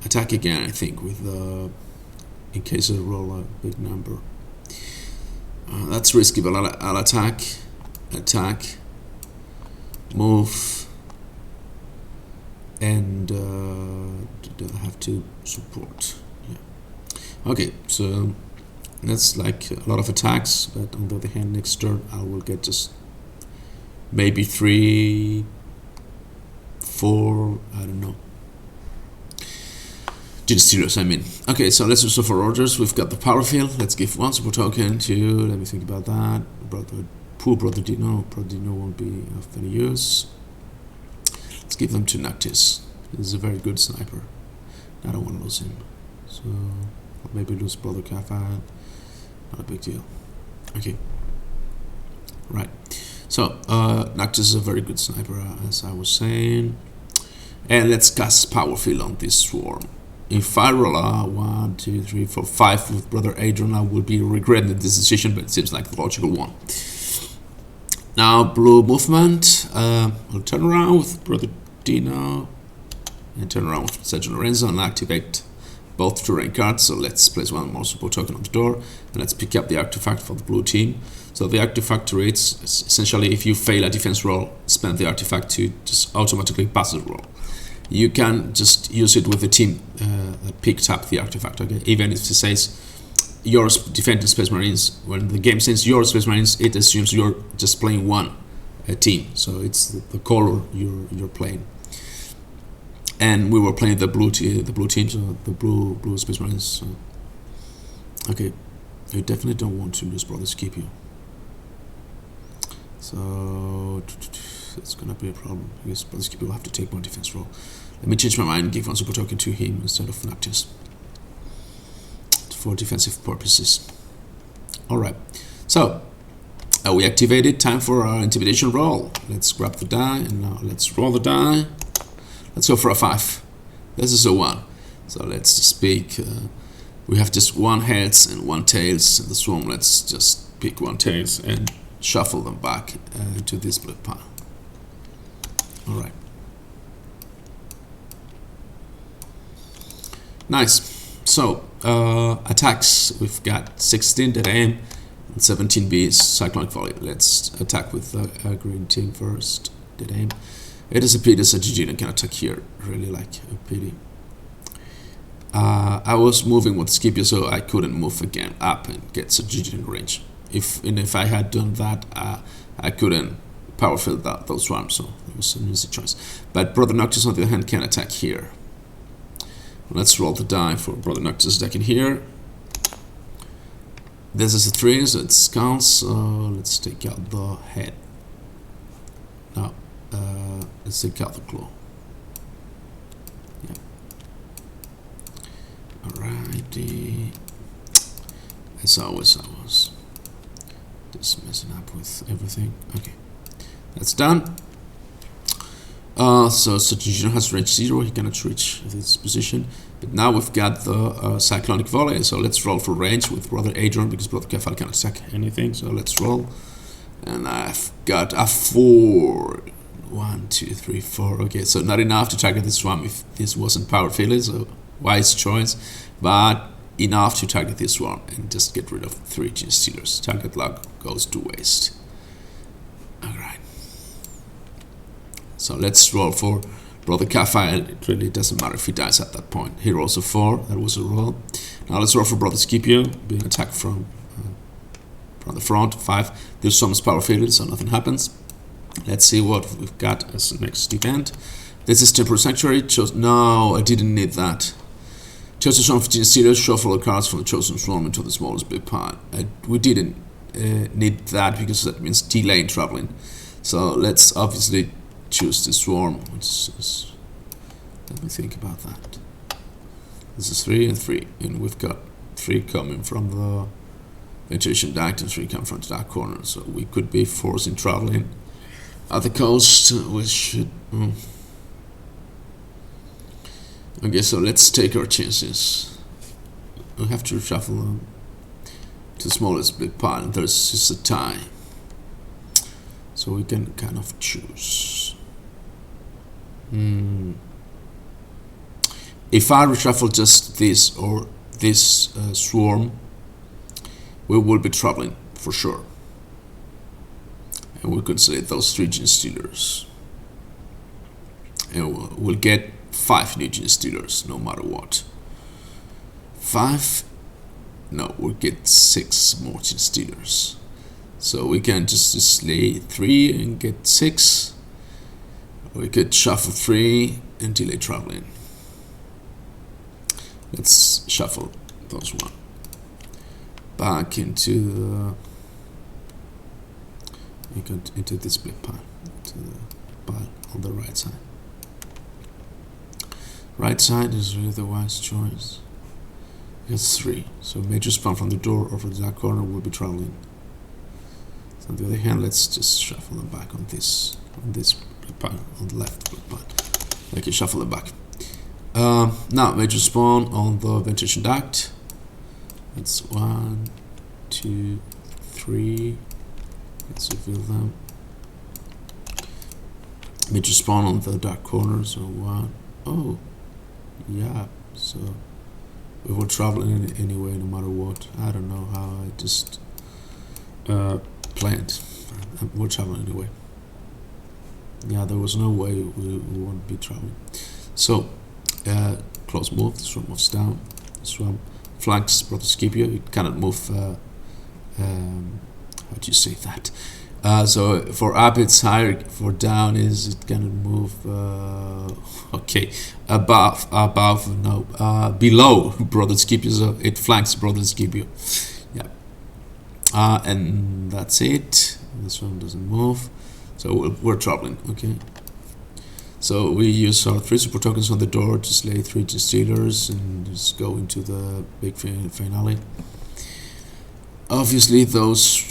Attack again, I think, with the. In case I roll a big number. That's risky, but I'll attack, move, and I have to support. Yeah. Okay, so that's like a lot of attacks, but on the other hand, next turn I will get just maybe 3, 4, I don't know. Genestealers, I mean. Okay, so let's also for orders. We've got the power field. Let's give 1 support token to. Let me think about that. Poor brother Dino. Brother Dino won't be of any use. Let's give them to Noctis. He's a very good sniper. I don't want to lose him. So I'll maybe lose brother Kafan. Not a big deal. Okay. Right. So Noctis is a very good sniper, as I was saying. And let's cast power field on this swarm. If I roll 1, 2, 3, 4, 5 with brother Adrian, I will be regretting this decision, but it seems like the logical one. Now blue movement. I'll turn around with brother Dino and turn around with Sergeant Lorenzo and activate both terrain cards. So let's place 1 more support token on the door and let's pick up the artifact for the blue team. So the artifact reads essentially, if you fail a defense roll, spend the artifact to just automatically pass the roll. You can just use it with the team that picked up the artifact. Okay, even if it says your defending Space Marines, when the game says your Space Marines, it assumes you're just playing one team. So it's the color you're playing. And we were playing the blue team, so the blue Space Marines. So. Okay, I definitely don't want to lose brother Scipio. So it's gonna be a problem. I guess brother Scipio will have to take 1 defense roll. Let me change my mind and give 1 support token to him instead of Noctis for defensive purposes. Alright, so we activated. Time for our intimidation roll. Let's grab the die and now let's roll the die. Let's go for a 5. This is a 1. So let's just pick. We have just 1 heads and 1 tails in the swarm. Let's just pick 1 tails and shuffle them back to this blue pile. Alright. Nice. So, attacks. We've got 16 dead aim and 17 B's cyclonic volley. Let's attack with the green team first. Dead aim. It is a pity that Gideon can attack here. Really like a pity. I was moving with Scipio, so I couldn't move again up and get Gideon range. If I had done that, I couldn't power field those swarms, so it was an easy choice. But brother Noctis, on the other hand, can attack here. Let's roll the die for brother Noctis attacking here. This is a 3, so it counts. So let's take out the head. Now, let's take out the claw. Yeah. Alrighty. As always, I was just messing up with everything. Okay. That's done. So Gideon has range 0, he cannot reach this position. But now we've got the cyclonic volley, so let's roll for range with Brother Adrian, because Brother Kefal cannot attack anything, so let's roll. And I've got a 4. 1, 2, 3, 4. Okay, so not enough to target this one if this wasn't power filled, so wise choice. But enough to target this one and just get rid of 3 genestealers. Target luck goes to waste. Alright. So let's roll for Brother Kefal. It really doesn't matter if he dies at that point. He rolls a 4. That was a roll. Now let's roll for Brother Scipio, being attacked from the front. 5. There's some power filled, so nothing happens. Let's see what we've got as the next event. This is Temporal Sanctuary. No, I didn't need that. Chosen Swarm of Genestealers, shuffle the cards from the Chosen Swarm into the smallest big pile. We didn't need that because that means delay in traveling. So let's obviously choose the Swarm. Let me think about that. This is 3 and 3, and we've got 3 coming from the Ventilation Duct and 3 coming from the Dark Corner. So we could be forcing traveling at the coast, we should. Okay, so let's take our chances. We have to shuffle them to the smallest big pile, and there's just a tie. So we can kind of choose. If I reshuffle just this or this swarm, we will be traveling for sure. And we could select those 3 genestealers. And we'll get 5 new genestealers no matter what. 5? No, we'll get 6 more genestealers. So we can just slay 3 and get 6. We could shuffle 3 and delay traveling. Let's shuffle those 1 back into the into this big pile, into the pile on the right side. Right side is really the wise choice. It's 3, so major spawn from the door or from the dark corner will be traveling. So on the other hand, let's just shuffle them back on this big pile, on the left big pile. I can shuffle them back. Now major spawn on the ventilation duct. That's 1, 2, 3. Let's reveal them. Major spawn on the dark corner, so 1. Oh, yeah, so we will travel anyway, no matter what. I don't know how I just planned. We'll travel anyway. Yeah, there was no way we won't be traveling. So, close move, the swarm moves down. The swarm flanks Brother Scipio. It cannot move, how do you say that? So for up it's higher, for down is it gonna move okay, below Brother Scipio, so it flanks Brother Scipio. Yeah. And that's it. This one doesn't move, so we're traveling. Okay, so we use our 3 support tokens on the door to slay 3 genestealers and just go into the big finale. Obviously those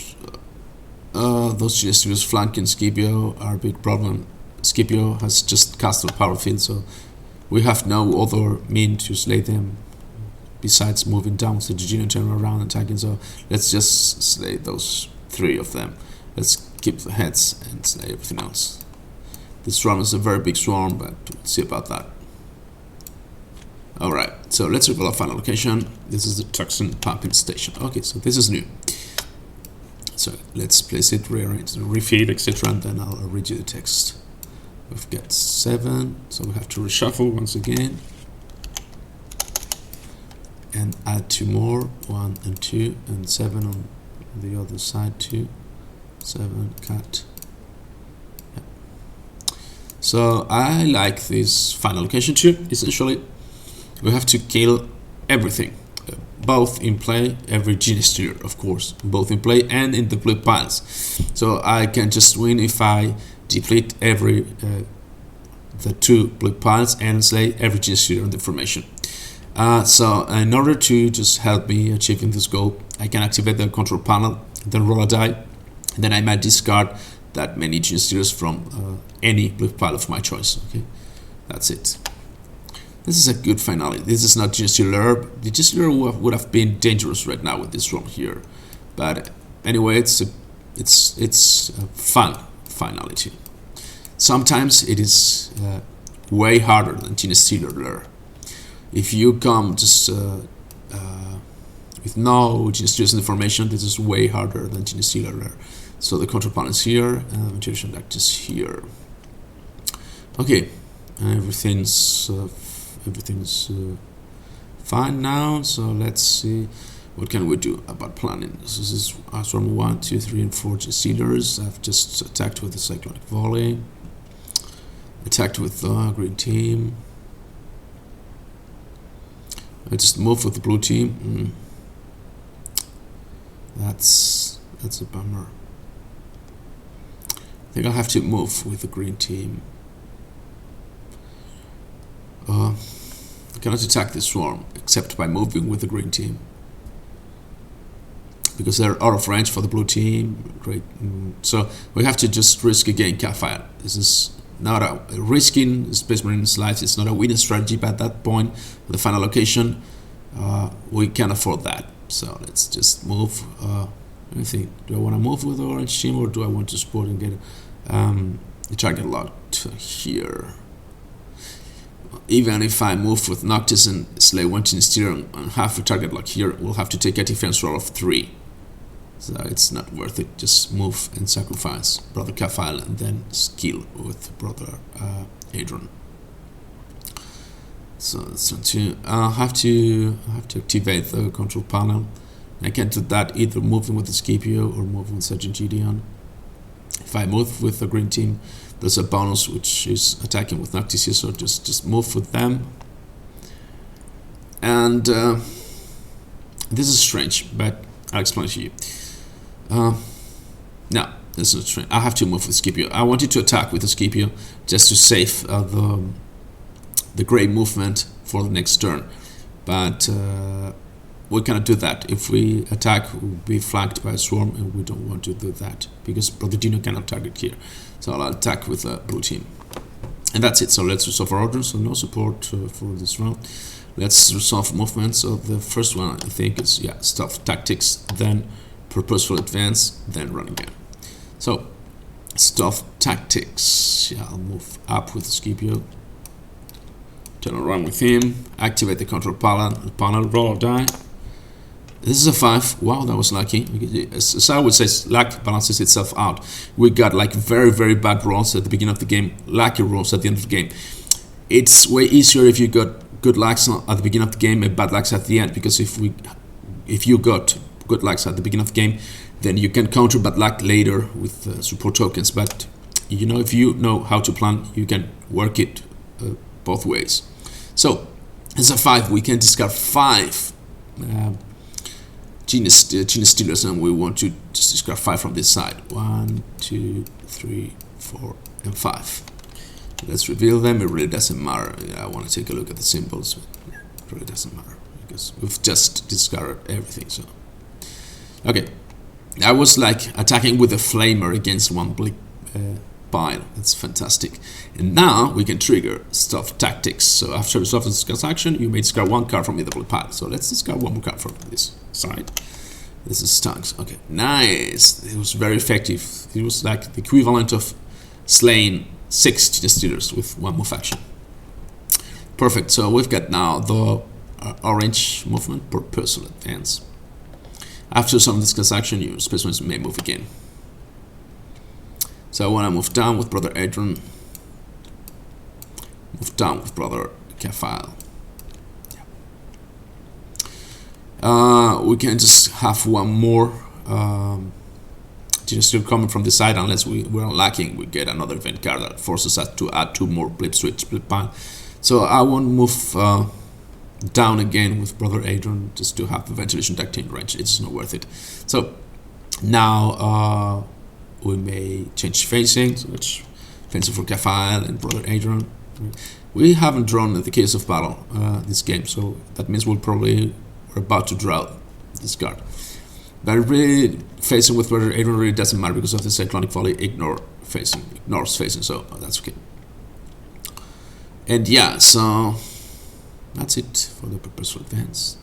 genestealers flanking Scipio are a big problem. Scipio has just cast a power field, so we have no other mean to slay them besides moving down. So Gideon turn around and attacking, so let's just slay those 3 of them. Let's keep the heads and slay everything else. This swarm is a very big swarm, but we'll see about that. Alright, so let's reveal our final location. This is the Toxin pumping station. Okay, so this is new. So let's place it, rearrange, refill, etc. and then I'll read you the text. We've got 7, so we have to reshuffle once again. And add 2 more, 1 and 2, and 7 on the other side too. 7, cut. Yeah. So I like this final location too. Essentially, we have to kill everything. Both in play, every genestealer, of course, both in play and in the blue piles. So I can just win if I deplete every the 2 blue piles and slay every genestealer in the formation. So in order to just help me achieving this goal, I can activate the control panel, then roll a die, and then I might discard that many genestealers from any blip pile of my choice. Okay, that's it. This is a good finale. This is not genestealer. The genestealer would have been dangerous right now with this room here, but anyway, it's a fun finality. Sometimes it is way harder than genestealer. If you come just with no genestealers in the formation, this is way harder than genestealer. So the control panel is here, and ventilation duct is here. Okay, everything's fine now. So let's see, what can we do about planning? This is swarm 1, 2, 3, and 4 genestealers. I've just attacked with the cyclonic volley. Attacked with the green team. I just moved with the blue team. That's a bummer. I think I'll have to move with the green team. I cannot attack this swarm except by moving with the green team, because they're out of range for the blue team. Great. So we have to just risk again Cat-Fire. This is not a risking Space Marine's life. It's not a winning strategy, but at that point, the final location, we can't afford that. So let's just move. Let me think. Do I want to move with the orange team, or do I want to support and get the target locked here? Even if I move with Noctis and slay 1 genestealer and have a target lock here, we'll have to take a defense roll of 3. So it's not worth it. Just move and sacrifice Brother Kafile and then skill with Brother Adrian. So that's I have to activate the control panel. I can do that either moving with the Scipio or moving with Sergeant Gideon. If I move with the green team, there's a bonus which is attacking with Noctis here, so just move with them. And this is strange, but I'll explain to you. No, this is not strange. I have to move with Scipio. I wanted to attack with the Scipio just to save the gray movement for the next turn, but we cannot do that. If we attack, we'll be flanked by a swarm, and we don't want to do that because Brother Dino cannot target here. So I'll attack with the blue team, and that's it. So let's resolve our order. So no support for this round. Let's resolve movements. So the first one, I think, is stealth tactics, then purposeful advance, then run again. So stealth tactics. I'll move up with the Scipio. Turn around with him. Activate the control panel. Roll or die. This is a 5. Wow, that was lucky. As I would say, luck balances itself out. We got like very, very bad rolls at the beginning of the game, lucky rolls at the end of the game. It's way easier if you got good lucks at the beginning of the game and bad lucks at the end, because if you got good lucks at the beginning of the game, then you can counter bad luck later with support tokens. But you know, if you know how to plan, you can work it both ways. So as a 5, we can discard 5 genestealers, and we want to just discard 5 from this side. 1, 2, 3, 4, and 5. Let's reveal them. It really doesn't matter. I want to take a look at the symbols, but it really doesn't matter because we've just discarded everything. So okay, I was like attacking with a flamer against one blip pile. That's fantastic. And now we can trigger stealth tactics. So after resolving this action, you may discard 1 card from either blip pile. So let's discard 1 more card from this side. This is stunts. Okay, nice. It was very effective. It was like the equivalent of slaying 6 genestealers with 1 move action. Perfect. So we've got now the orange movement, purposeful advance. After some of this transaction, your Space Marines may move again. So I want to move down with Brother Adrian. Move down with Brother Kafile. We can just have 1 more still coming from the side, unless we're lacking. We get another event card that forces us to add 2 more blip switch blip pile. So I won't move down again with Brother Adrian just to have the ventilation duct in range. It's not worth it. So now we may change facing, so it's fencing for Kafile and Brother Adrian. We haven't drawn the case of battle this game, so that means we're about to draw this card. But really, facing with Brother Adrian really doesn't matter because of the Cyclonic Volley ignores facing, so that's okay. And yeah, so that's it for the purposeful advance.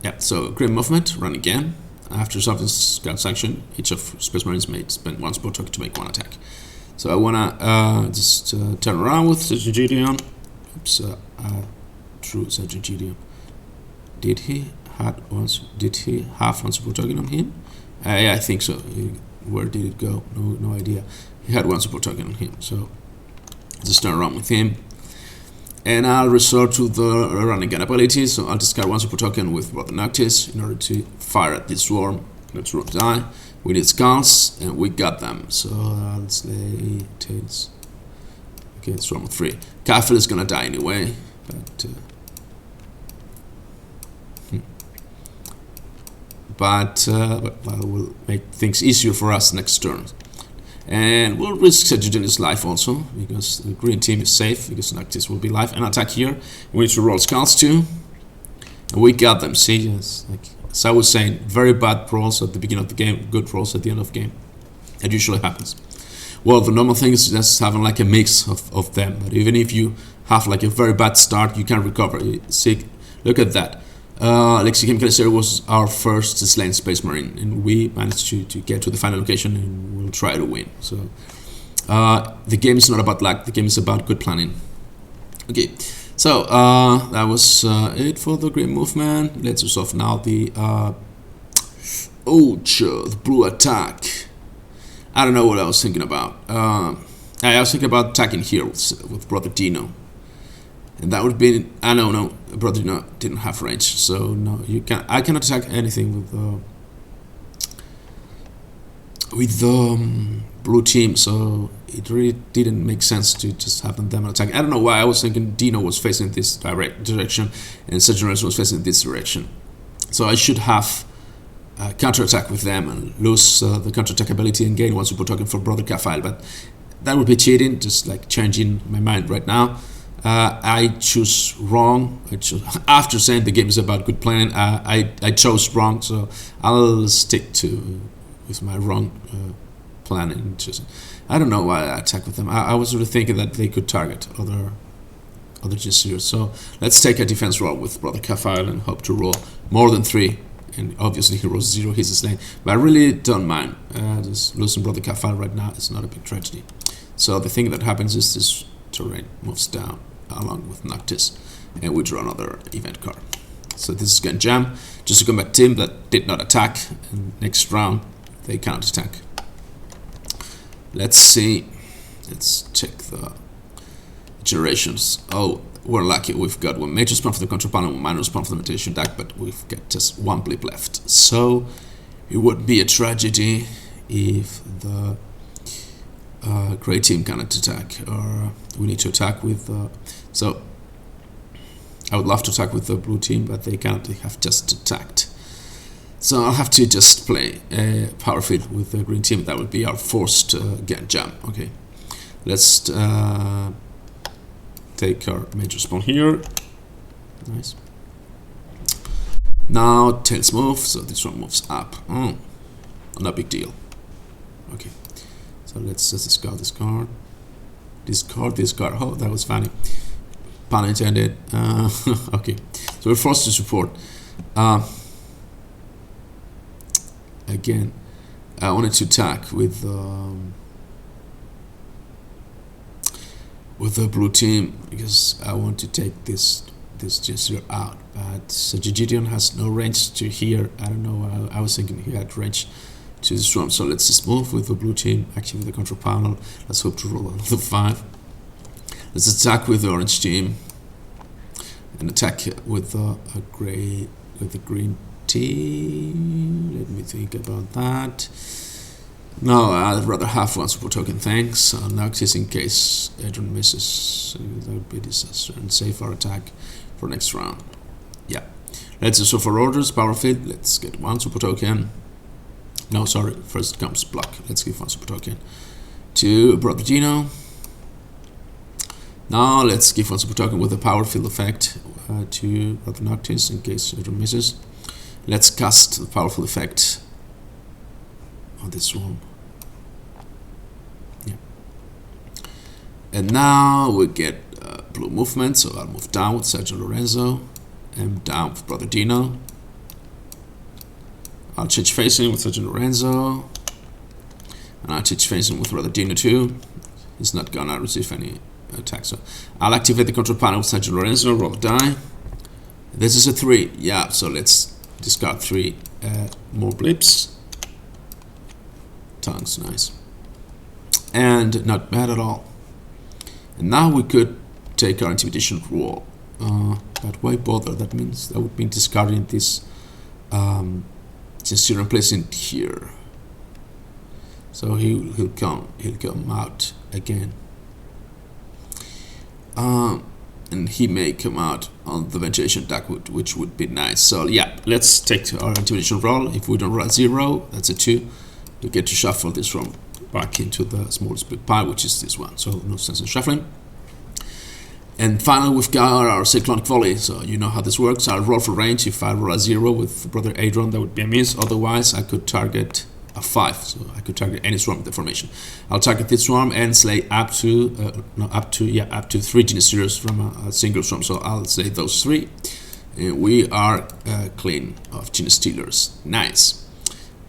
Yeah, so Grim Movement, run again. After something scout section, each of Space Marines may spend one support token to make one attack. So I wanna just turn around with Sergeant Gideon. Oops, true Sergeant Gideon. Did he have one support token on him? Yeah, I think so. Where did it go? No idea. He had one support token on him, so just turn around with him. And I'll resort to the run again ability, so I'll discard one support token with Brother Noctis in order to fire at this swarm. Let's roll die. We need skulls, and we got them. So I'll slay tails. Okay, it's swarm of 3. Kafel is gonna die anyway, but that will make things easier for us next turn. And we'll risk Gideon's life also, because the green team is safe, because Noctis will be live. And attack here. We need to roll skulls too. And we got them, see? Yes, like, as I was saying, very bad rolls at the beginning of the game, good rolls at the end of the game. It usually happens. Well, the normal thing is just having like a mix of them. But even if you have like a very bad start, you can recover. See, look at that. Lexichemical Canister was our first slain Space Marine, and we managed to get to the final location, and we'll try to win. So the game is not about luck, the game is about good planning. Okay, so that was it for the Grim Movement. Let's resolve now the the blue attack. I don't know what I was thinking about. I was thinking about attacking here with Brother Dino. And that would be, no, Brother Dino didn't have range, so no, I cannot attack anything with the blue team, so it really didn't make sense to just have them attack. I don't know why I was thinking Dino was facing this direction and Sergeant Lorenzo was facing this direction. So I should have counterattack with them and lose the counterattack ability and gain one support token for Brother Kafile, but that would be cheating, just like changing my mind right now. I choose wrong. After saying the game is about good planning, I chose wrong, so I'll stick with my wrong planning. I don't know why I attack with them. I was really thinking that they could target other genestealers. So let's take a defense roll with Brother Kafile and hope to roll more than 3. And obviously he rolls 0, he's a slain. But I really don't mind. Just losing Brother Kafile right now is not a big tragedy. So the thing that happens is this terrain moves down along with Noctis, and we draw another event card. So this is gonna jam. Just a combat team that did not attack, and next round they cannot attack. Let's see. Let's check the generations. Oh, we're lucky. We've got one major spawn for the control panel, one minor spawn for the meditation deck, but we've got just one blip left. So it would be a tragedy if the gray team cannot attack, or we need to attack with so I would love to attack with the blue team, but they can't. They have just attacked, so I'll have to just play a power field with the green team. That would be our forced jam. Okay, let's take our major spawn here. Nice. Now tails move, so this one moves up. Oh, not a big deal. Okay. So let's just discard this card. Discard. Oh, that was funny. Pun intended. Okay. So we're forced to support. Again, I wanted to attack with the blue team because I want to take this gesture out. But Gideon has no range to here. I don't know. I was thinking he had range to this room, so let's just move with the blue team, activate the control panel. Let's hope to roll another 5. Let's attack with the orange team and attack with the green team. Let me think about that. No, I'd rather have one support token, thanks. Noctis in case Adrian misses. That would be a disaster, and save our attack for next round. Yeah, let's also for orders, power field. Let's get one support token. No, sorry, first comes block. Let's give one support token to Brother Dino. Now let's give one support token with a power field effect to Brother Noctis in case Adrian misses. Let's cast the powerful effect on this swarm. Yeah. And now we get blue movement, so I'll move down with Sergeant Lorenzo, and down with Brother Dino. I'll change facing with Sergeant Lorenzo, and I'll change facing with Brother Dino too. He's not gonna receive any attack, so I'll activate the control panel with Sergeant Lorenzo, roll the die. This is a 3, yeah, so let's discard 3 more blips. Tongues, nice. And not bad at all. And now we could take our intimidation roll. But why bother? That would mean discarding this genestealer and placing it here. So he'll come out again. And he may come out on the ventilation duct, which would be nice. So yeah, let's take our intimidation roll. If we don't roll a 0, that's a 2. We get to shuffle this room back into the smallest big pile, which is this one. So no sense in shuffling. And finally, we've got our cyclonic volley. So you know how this works. I'll roll for range. If I roll a 0 with Brother Adron, that would be a miss. Otherwise, I could target a 5. So I could target any swarm with the formation. I'll target this swarm and slay up to 3 genestealers from a single swarm. So I'll slay those 3. And we are clean of genestealers. Nice.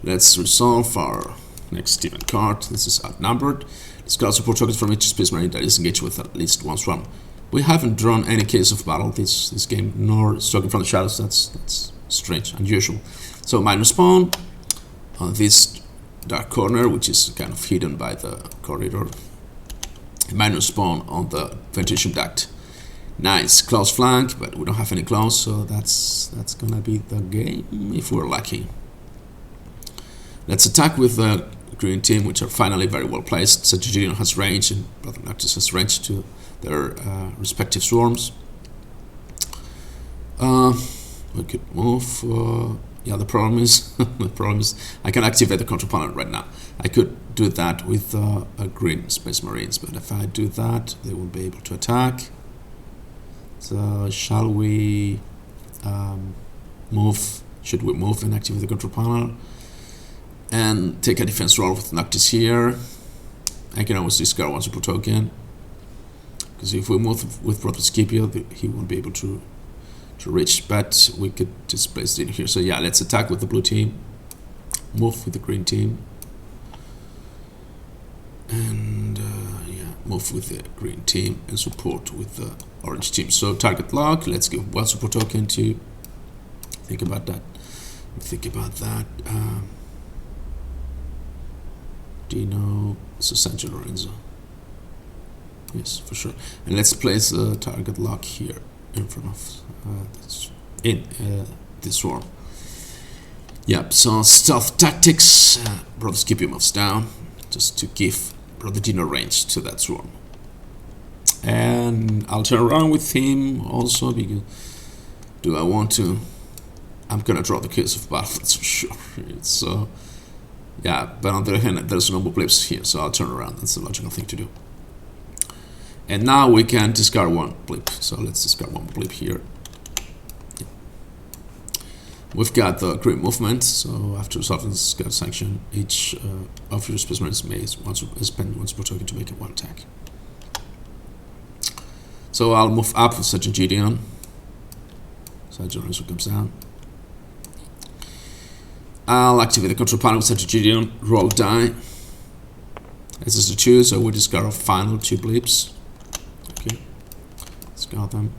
Let's resolve our next event card. This is outnumbered. Discard support tokens from each Space Marine that is engaged with at least one swarm. We haven't drawn any case of battle this game, nor token from the shadows. That's strange, unusual. So minus spawn on this dark corner, which is kind of hidden by the corridor. Minus spawn on the ventilation duct. Nice close flank, but we don't have any close, so that's gonna be the game if we're lucky. Let's attack with the green team, which are finally very well placed. So Gideon has range and Brother Noctis has range to their respective swarms. We could move. Yeah, the problem is I can activate the control panel right now. I could do that with a green Space Marines, but if I do that, they won't be able to attack. So shall we move? Should we move and activate the control panel? And take a defense roll with Noctis here. I can always discard one support token. Because if we move with Brother Scipio, he won't be able to reach. But we could just place it in here. So yeah, let's attack with the blue team. Move with the green team. And yeah, move with the green team and support with the orange team. So target lock. Let's give one support token to think about that. Dino, so Sergeant Lorenzo. Yes, for sure. And let's place the target lock here in front of this swarm. Yep, so stealth tactics. Brother Scipio moves down just to give Brother Dino range to that swarm. And I'll turn around with him also because do I want to? I'm gonna draw the case of battle, that's for sure. It's yeah, but on the other hand, there's no more blips here, so I'll turn around. That's the logical thing to do. And now we can discard one blip. So let's discard one blip here. Yeah. We've got the green movement. So after resolving this guard sanction, each of your Space Marines may spend one support token to make it one attack. So I'll move up with Sergeant Gideon. Sergeant Lorenzo comes down. I'll activate the control panel with Sergeant Gideon, roll die. This is a 2, so we discard our final 2 blips. Okay, discard them.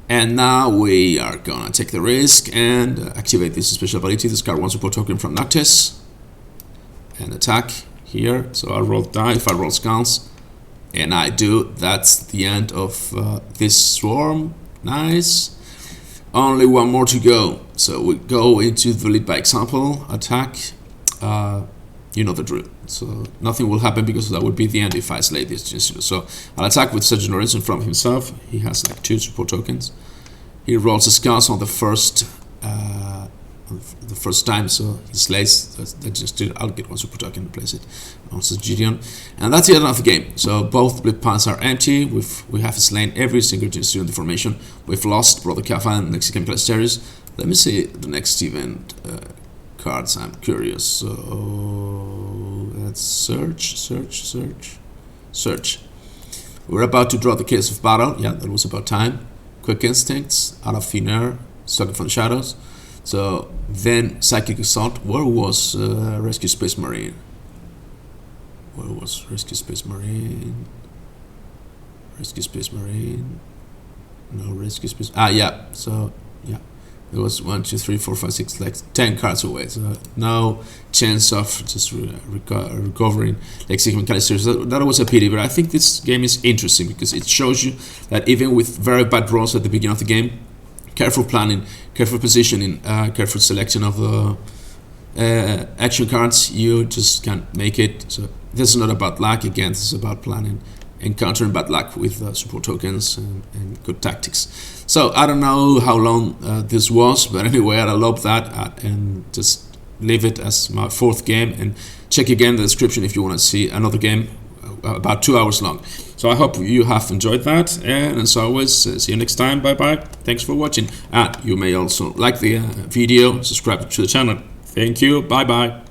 And now we are gonna take the risk and activate this special ability. Discard one support token from Noctis and attack here. So I'll roll die. If I roll skulls, and I do, that's the end of this swarm. Nice. Only one more to go. So we go into the lead by example, attack. You know the drill. So nothing will happen because that would be the end if I slay this genestealer. So I'll attack with Sergeant Lorenzo from himself. He has like 2 support tokens. He rolls a scars on the first time, so he slays the genestealer. I'll get one support token and place it on Gideon. And that's the end of the game. So both blip piles are empty. We have slain every single genestealer in the formation. We've lost Brother Kafa and Mexican Placeteris, Let me see the next event cards. I'm curious. So let's search. We're about to draw the Case of Battle. Yeah, that was about time. Quick Instincts, Out of Thin Air, Starting from the Shadows. So then Psychic Assault. Where was Rescue Space Marine? Where was Rescue Space Marine? Rescue Space Marine. No Rescue Space. Yeah. So yeah, it was 1, 2, 3, 4, 5, 6, like 10 cards away. So no chance of just recovering like Sigma Callister. So that was a pity. But I think this game is interesting because it shows you that even with very bad rolls at the beginning of the game, careful planning, careful positioning, careful selection of the action cards, you just can make it. So this is not about luck. Again, this is about planning and countering bad luck with support tokens and good tactics. So I don't know how long this was, but anyway, I love that, and just leave it as my 4th game, and check again the description if you want to see another game about 2 hours long. So I hope you have enjoyed that, and as always, see you next time. Bye bye. Thanks for watching, and you may also like the video, subscribe to the channel. Thank you. Bye bye.